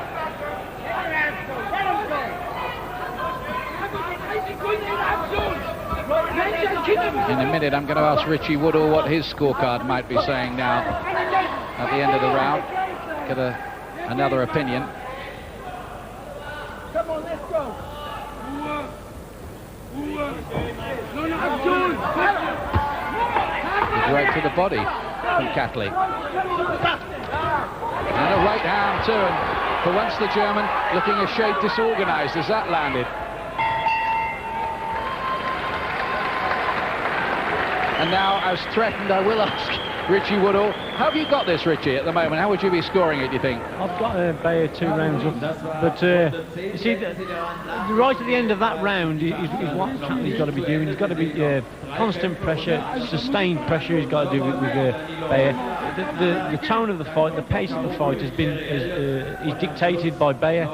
In a minute, I'm going to ask Richie Woodhall what his scorecard might be saying now at the end of the round. Get another opinion. Come on, let's go. Right to the body from Catley. And a right hand too, and for once the German looking a shade disorganised as that landed. And now, as threatened, I will ask Richie Woodhall, how have you got this, Richie, at the moment? How would you be scoring it, do you think? I've got Beyer 2 rounds up, but you see, right at the end of that round is what Catley's got to be doing. He's got to be constant pressure, sustained pressure he's got to do with Beyer. The tone of the fight, the pace of the fight has been is dictated by Beyer,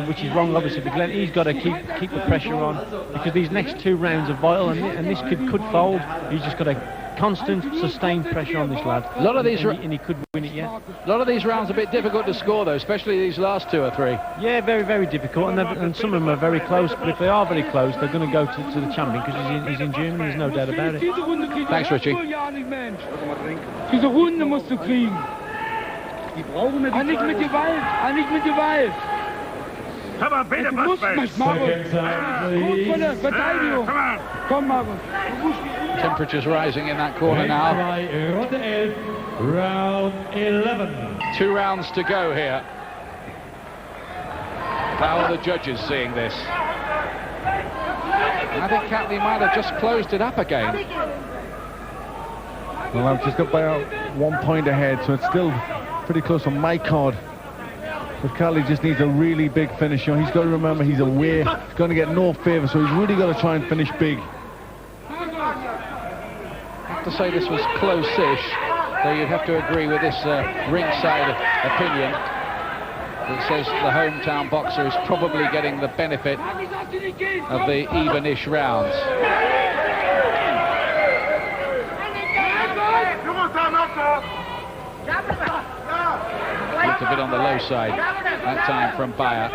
which is wrong, obviously, for Glen. He's got to keep the pressure on, because these next 2 rounds are vital, and this could fold. He's just got to constant, sustained pressure on this lad. A lot of these, and he could win it, yeah. A lot of these rounds are a bit difficult to score, though, especially these last 2 or 3. Yeah, very, very difficult, and some of them are very close. But if they are very close, they're going to go to the champion, because he's in Germany. There's no doubt about it. Thanks, Richie. Diese Runde musst du kriegen. Nicht mit Gewalt, nicht mit Gewalt. Aber bitte, Du musst mich, Markus. Gut von der Verteidigung. Komm, Markus. Temperatures rising in that corner now. Round 11. 2 rounds to go here. How are the judges seeing this? I think Catley might have just closed it up again. Well, I've just got Beyer 1 point ahead, so it's still pretty close on my card. But Catley just needs a really big finish. You know, he's got to remember he's away. He's going to get no favour, so he's really got to try and finish big. I have to say this was close-ish, though you'd have to agree with this ringside opinion that says the hometown boxer is probably getting the benefit of the even-ish rounds. Looked a bit on the low side that time from Beyer.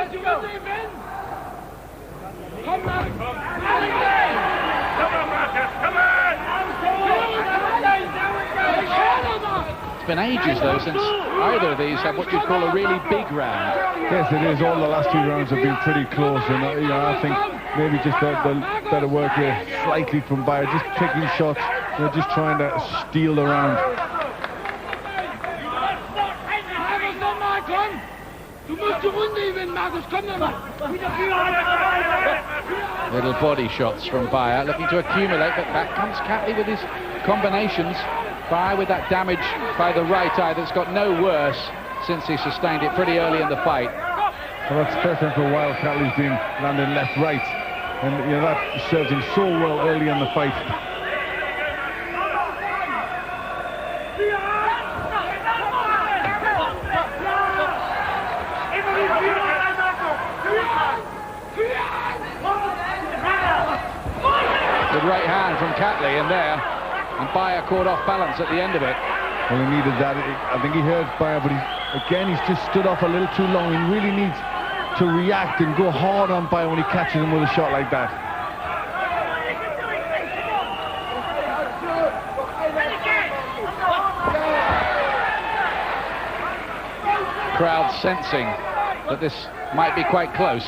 It's been ages, though, since either of these have what you'd call a really big round. Yes, it is. All the last 2 rounds have been pretty close, and you know, I think maybe just the better work here slightly from Beyer, just picking shots, you know, just trying to steal the round. komm! Du musst die Runde gewinnen, Markus, komm nochmal! Little body shots from Beyer, looking to accumulate, but back comes Catley with his combinations. Beyer with that damage by the right eye that's got no worse since he sustained it pretty early in the fight. Well, that's the first time for a while Catley's been landing left-right, and you know, that served him so well early in the fight. Good right hand from Catley in there, and Beyer caught off balance at the end of it. Well, he needed that. I think he hurt Beyer, but he's just stood off a little too long. He really needs to react and go hard on Beyer when he catches him with a shot like that. Crowd sensing that this might be quite close.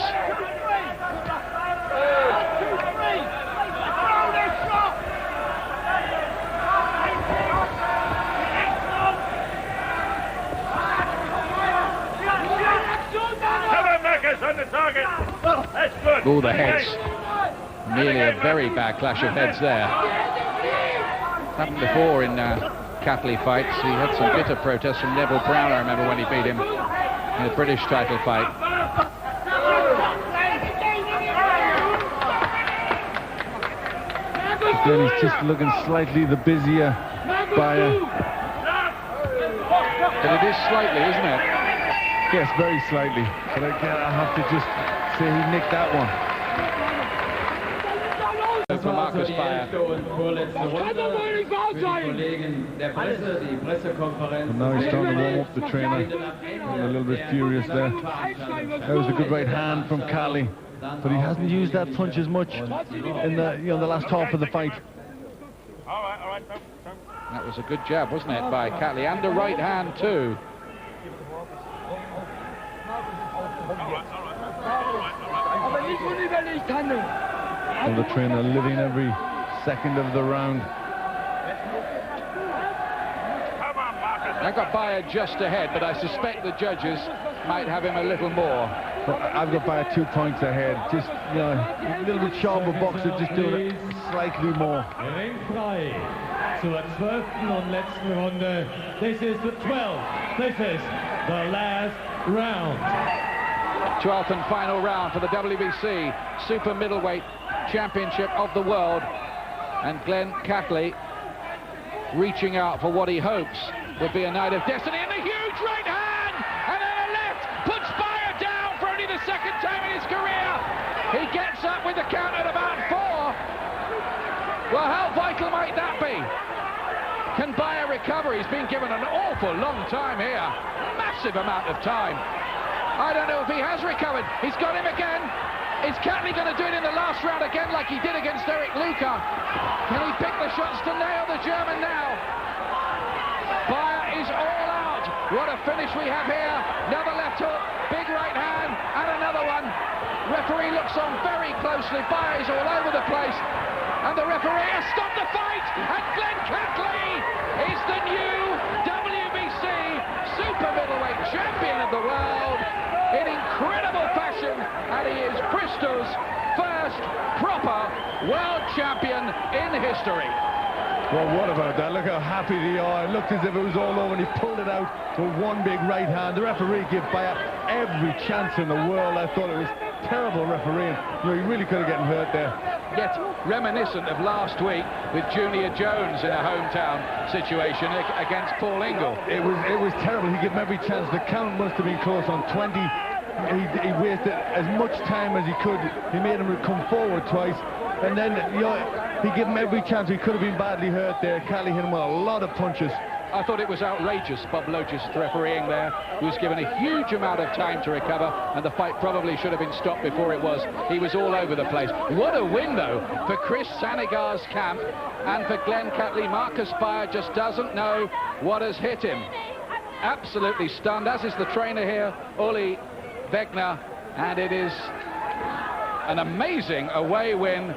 All the heads. Nearly a very bad clash of heads there. Happened before in Catley fights. He had some bitter protests from Neville Brown, I remember, when he beat him in the British title fight. Again, he's just looking slightly the busier Beyer. But it is slightly, isn't it? Yes, very slightly. But again, I have to just say he nicked that one. For Markus Beyer. And now he's starting to warm up the trainer. Getting a little bit furious there. That was a good right hand from Catley, but he hasn't used that punch as much in the the last half of the fight. That was a good jab, wasn't it, by Catley, and a right hand too. And the trainer living every second of the round. I got Beyer just ahead, but I suspect the judges might have him a little more. Well, I've got Beyer 2 points ahead. Just, you know, a little bit sharper boxer, just doing it slightly more. Zur 12. und letzten Runde. This is the 12th. This is the last round. 12th and final round for the WBC Super Middleweight Championship of the world. And Glen Catley reaching out for what he hopes would be a night of destiny. And a huge right hand! And then a left! Puts Beyer down for only the second time in his career! He gets up with the count at about 4. Well, how vital might that be? Can Beyer recover? He's been given an awful long time here. Massive amount of time. I don't know if he has recovered. He's got him again. Is Catley going to do it in the last round again like he did against Eric Luca? Can he pick the shots to nail the German now? Beyer is all out. What a finish we have here. Another left hook, big right hand, and another one. Referee looks on very closely. Beyer is all over the place. And the referee has stopped the fight. And Glen Catley is the new WBC Super Middleweight Champion of the world in incredible fashion. And he is Bristol's first proper world champion in history. Well, what about that? Look how happy they are. It looked as if it was all over, and he pulled it out with one big right hand. The referee gave Beyer every chance in the world. I thought it was terrible refereeing. You know, he really could have gotten hurt there. Yet reminiscent of last week with Junior Jones in a hometown situation against Paul Ingle. It was terrible. He gave him every chance. The count must have been close on 20. He wasted as much time as he could. He made him come forward twice. And then, you know, he gave him every chance. He could have been badly hurt there. Catley hit him with a lot of punches. I thought it was outrageous, Bob Lotus refereeing there. He was given a huge amount of time to recover, and the fight probably should have been stopped before it was. He was all over the place. What a win, though, for Chris Sanigar's camp and for Glen Catley. Markus Beyer just doesn't know what has hit him. Absolutely stunned, as is the trainer here, Uli Wegner, and it is an amazing away win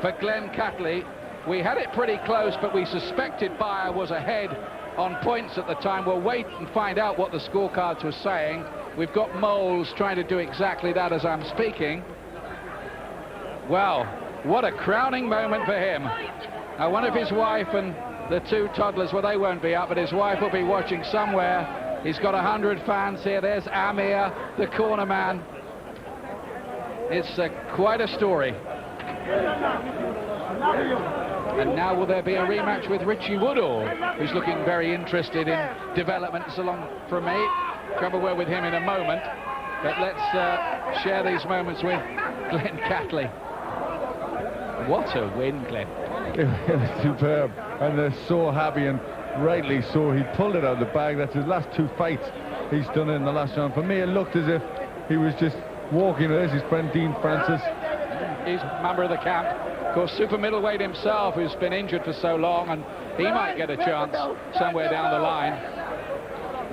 for Glen Catley. We had it pretty close, but we suspected Beyer was ahead on points at the time. We'll wait and find out what the scorecards were saying. We've got Moles trying to do exactly that as I'm speaking. Well, what a crowning moment for him. Now, one of his wife and the two toddlers, well, they won't be up, but his wife will be watching somewhere. He's got 100 fans here. There's Amir, the corner man. It's quite a story. And now will there be a rematch with Richie Woodhall, who's looking very interested in developments along from me. Trouble we're with him in a moment, but let's share these moments with Glen Catley. What a win, Glen. It was superb, and they're so happy, and rightly so. He pulled it out of the bag. That's his last 2 fights he's done in the last round. For me, it looked as if he was just walking with his friend Dean Francis. He's a member of the camp. Of course, super middleweight himself, who's been injured for so long, and he might get a chance somewhere down the line.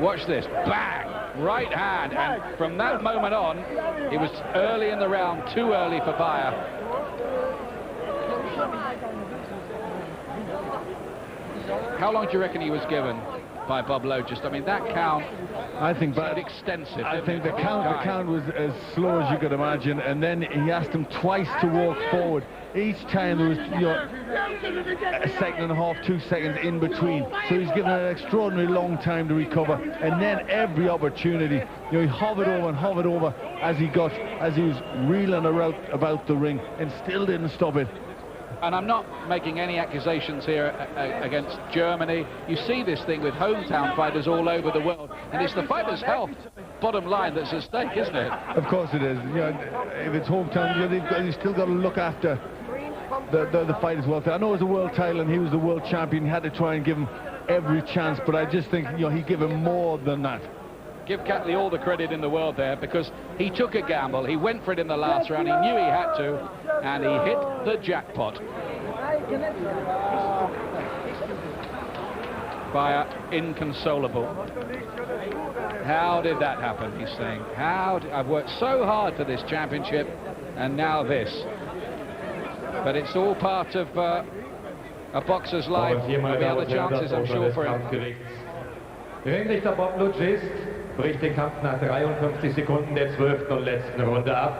Watch this. Bang! Right hand. And from that moment on, it was early in the round, too early for Beyer. How long do you reckon he was given by Bob Lowe? Just, I mean, that count, I think that extensive. I think the count was as slow as you could imagine, and then he asked him twice to walk forward. Each time there was, you know, a second and a half, 2 seconds in between. So he's given an extraordinarily long time to recover, and then every opportunity, you know, he hovered over as he was reeling around about the ring, and still didn't stop it. And I'm not making any accusations here against Germany. You see this thing with hometown fighters all over the world, and it's the fighters' health, bottom line, that's at stake, isn't it? Of course it is. You know, if it's hometown, you know, you've still got to look after the fighters' welfare. I know it was a world title, and he was the world champion. He had to try and give him every chance, but I just think, you know, he gave him more than that. Give Catley all the credit in the world there, because he took a gamble. He went for it in the last round. He knew he had to, and he hit the jackpot. Beyer inconsolable. How did that happen, he's saying. I've worked so hard for this championship, and now this. But it's all part of a boxer's life. There'll be other chances, I'm sure, for him. Ringrichter Bob Lutsch bricht den Kampf nach 53 Sekunden der 12. und letzten Runde ab.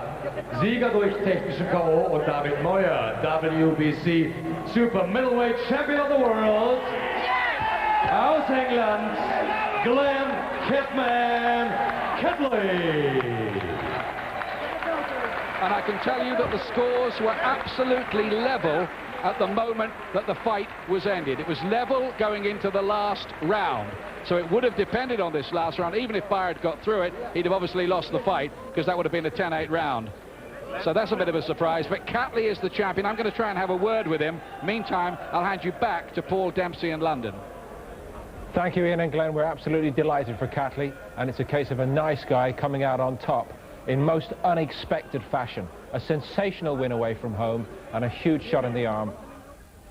Sieger durch technischen K.O. und David Moyer, WBC Super Middleweight Champion of the World. Aus England, Glen Catley. And I can tell you that the scores were absolutely level at the moment that the fight was ended. It was level going into the last round. So it would have depended on this last round. Even if Beyer had got through it, he'd have obviously lost the fight, because that would have been a 10-8 round. So that's a bit of a surprise. But Catley is the champion. I'm going to try and have a word with him. Meantime, I'll hand you back to Paul Dempsey in London. Thank you, Ian and Glen. We're absolutely delighted for Catley, and it's a case of a nice guy coming out on top in most unexpected fashion. A sensational win away from home, and a huge shot in the arm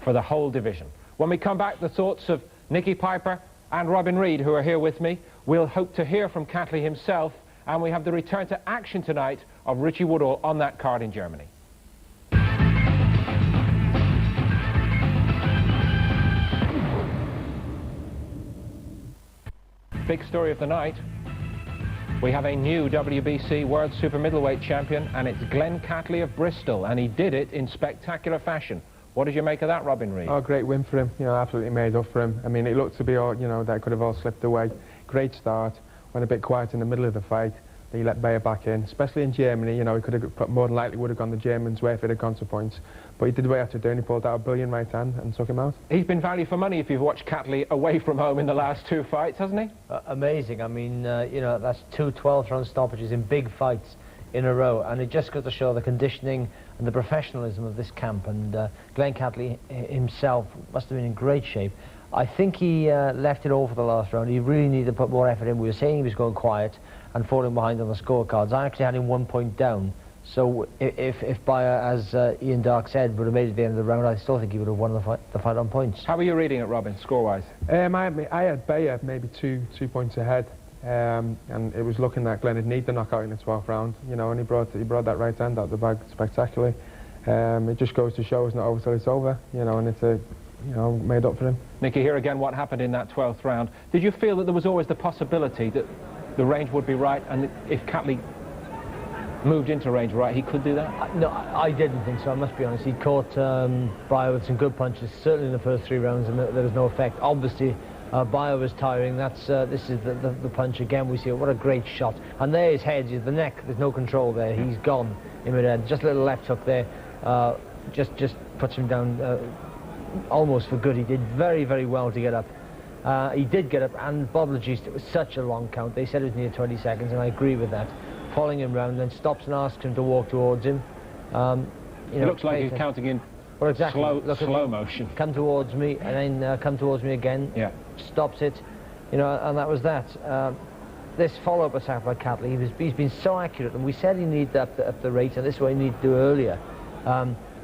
for the whole division. When we come back, the thoughts of Nicky Piper and Robin Reid, who are here with me. We'll hope to hear from Catley himself, and we have the return to action tonight of Richie Woodhall on that card in Germany. Big story of the night. We have a new WBC World Super Middleweight Champion, and it's Glen Catley of Bristol, and he did it in spectacular fashion. What did you make of that, Robin Reid? Oh, great win for him. You know, absolutely made up for him. I mean, it looked to be all, you know, that could have all slipped away. Great start. Went a bit quiet in the middle of the fight. Then he let Beyer back in, especially in Germany. You know, he could have more than likely would have gone the Germans' way if it had gone to points. But he did what he had to do, and he pulled out a brilliant right hand and took him out. He's been value for money if you've watched Catley away from home in the last 2 fights, hasn't he? Amazing. I mean, you know, that's 2 12-round stoppages in big fights in a row, and it just goes to show the conditioning and the professionalism of this camp. And Glen Catley himself must have been in great shape. I think he left it all for the last round. He really needed to put more effort in. We were saying he was going quiet and falling behind on the scorecards. I actually had him 1 point down. So if Beyer, as Ian Dark said, would have made it at the end of the round, I still think he would have won the fight on points. How were you reading it, Robin, score-wise? I had Beyer maybe two points ahead. And it was looking that Glen had need the knockout in the 12th round, you know, and he brought that right hand out the bag spectacularly. It just goes to show it's not over till it's over, you know, and it's a you know, made up for him. Nicky, here again, what happened in that 12th round? Did you feel that there was always the possibility that the range would be right, and if Catley moved into range right, he could do that? No, I didn't think so, I must be honest. He caught Beyer with some good punches, certainly in the first 3 rounds, and there was no effect. Obviously, Beyer was tiring. This is the punch again. We see it. What a great shot. And there his head, the neck, there's no control there. He's gone in mid-head. Just a little left hook there. Just puts him down almost for good. He did very, very well to get up. He did get up, and Bob Legist, it was such a long count. They said it was near 20 seconds, and I agree with that. Following him round, then stops and asks him to walk towards him. It looks like he's counting in slow motion. Come towards me, and then come towards me again. Yeah. Stops it, you know, and that was that. This follow-up attack by Catley, he's been so accurate, and we said he needed up the rate, and this is what he needed to do earlier.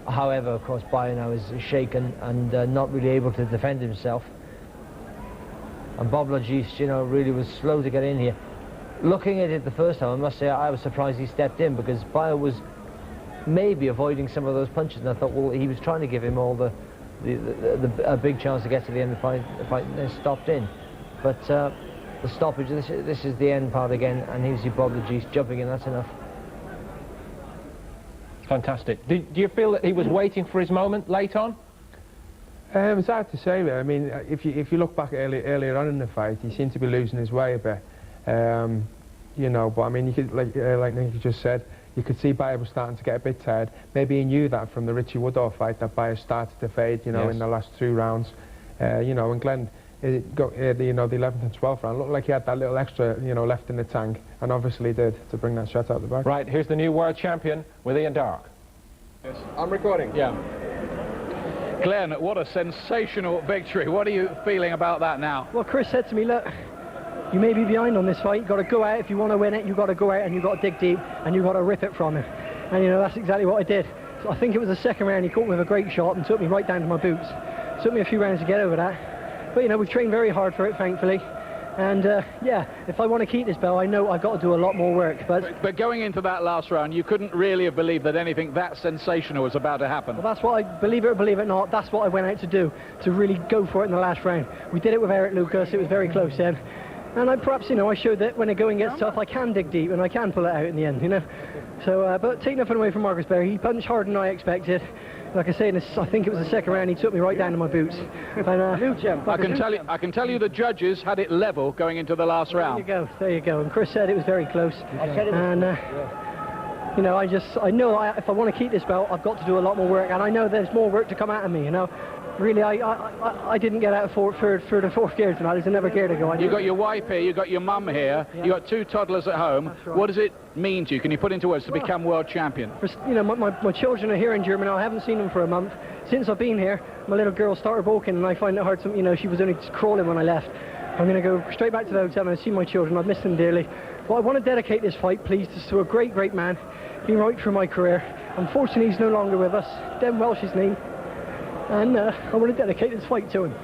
However, of course, Beyer now is shaken and not really able to defend himself. And Bob Legist, you know, really was slow to get in here. Looking at it the first time, I must say I was surprised he stepped in, because Beyer was maybe avoiding some of those punches, and I thought, well, he was trying to give him all a big chance to get to the end of the fight, and then stopped in. But the stoppage, this is the end part again, and here's your Bob Legist jumping in. That's enough. Fantastic. Do you feel that he was waiting for his moment late on? It's hard to say there. I mean, if you look back earlier on in the fight, he seemed to be losing his way a bit. You know, but I mean, you could, like Nicky just said, you could see Beyer was starting to get a bit tired. Maybe he knew that from the Richie Woodhall fight, that Beyer started to fade, you know, yes, in the last 2 rounds. You know, and Glen got the 11th and 12th round, looked like he had that little extra, you know, left in the tank, and obviously did, to bring that shot out the back. Right, here's the new world champion with Ian Darke. Yes. I'm recording. Yeah. Glen, what a sensational victory. What are you feeling about that now? Well, Chris said to me, look, you may be behind on this fight. You've got to go out. If you want to win it, you've got to go out and you've got to dig deep and you've got to rip it from him. And, you know, that's exactly what I did. So I think it was the second round. He caught me with a great shot and took me right down to my boots. It took me a few rounds to get over that. But, you know, we've trained very hard for it, thankfully. And, yeah, if I want to keep this belt, I know I've got to do a lot more work. But going into that last round, you couldn't really have believed that anything that sensational was about to happen. Well, that's what I, believe it or believe it not, that's what I went out to do, to really go for it in the last round. We did it with Eric Lucas. It was very close then. And I perhaps, you know, I showed that when the going gets tough, I can dig deep and I can pull it out in the end, you know. So, but take nothing away from Markus Beyer. He punched harder than I expected. Like I say, I think it was the second round, he took me right down to my boots. And, I can tell you the judges had it level going into the last round. There you go. And Chris said it was very close. And, you know, I know if I want to keep this belt, I've got to do a lot more work. And I know there's more work to come out of me, you know. Really, I didn't get out of third or fourth gear tonight. There's another gear to go. You've got your wife here, you've got your mum here, you've got 2 toddlers at home. Right. What does it mean to you? Can you put into words to become world champion? You know, my children are here in Germany. I haven't seen them for a month. Since I've been here, my little girl started walking, and I find it hard to, you know, she was only crawling when I left. I'm going to go straight back to the hotel and see my children. I've missed them dearly. But I want to dedicate this fight, please, to a great, great man. Been right through my career. Unfortunately, he's no longer with us. Den Welsh's name. And I want to dedicate this fight to him.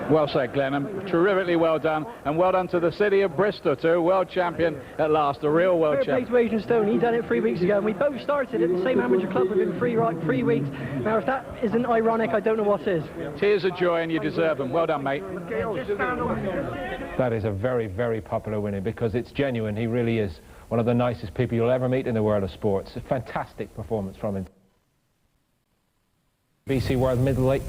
Well said, Glen, and terrifically well done. And well done to the city of Bristol, too. World champion at last, a real world champion. Fair play to Adrian Stone. He done it 3 weeks ago, and we both started at the same amateur club within 3 weeks. Now, if that isn't ironic, I don't know what is. Tears of joy, and you deserve them. Well done, mate. That is a very, very popular winner, because it's genuine. He really is one of the nicest people you'll ever meet in the world of sports. A fantastic performance from him. WBC World Middleweight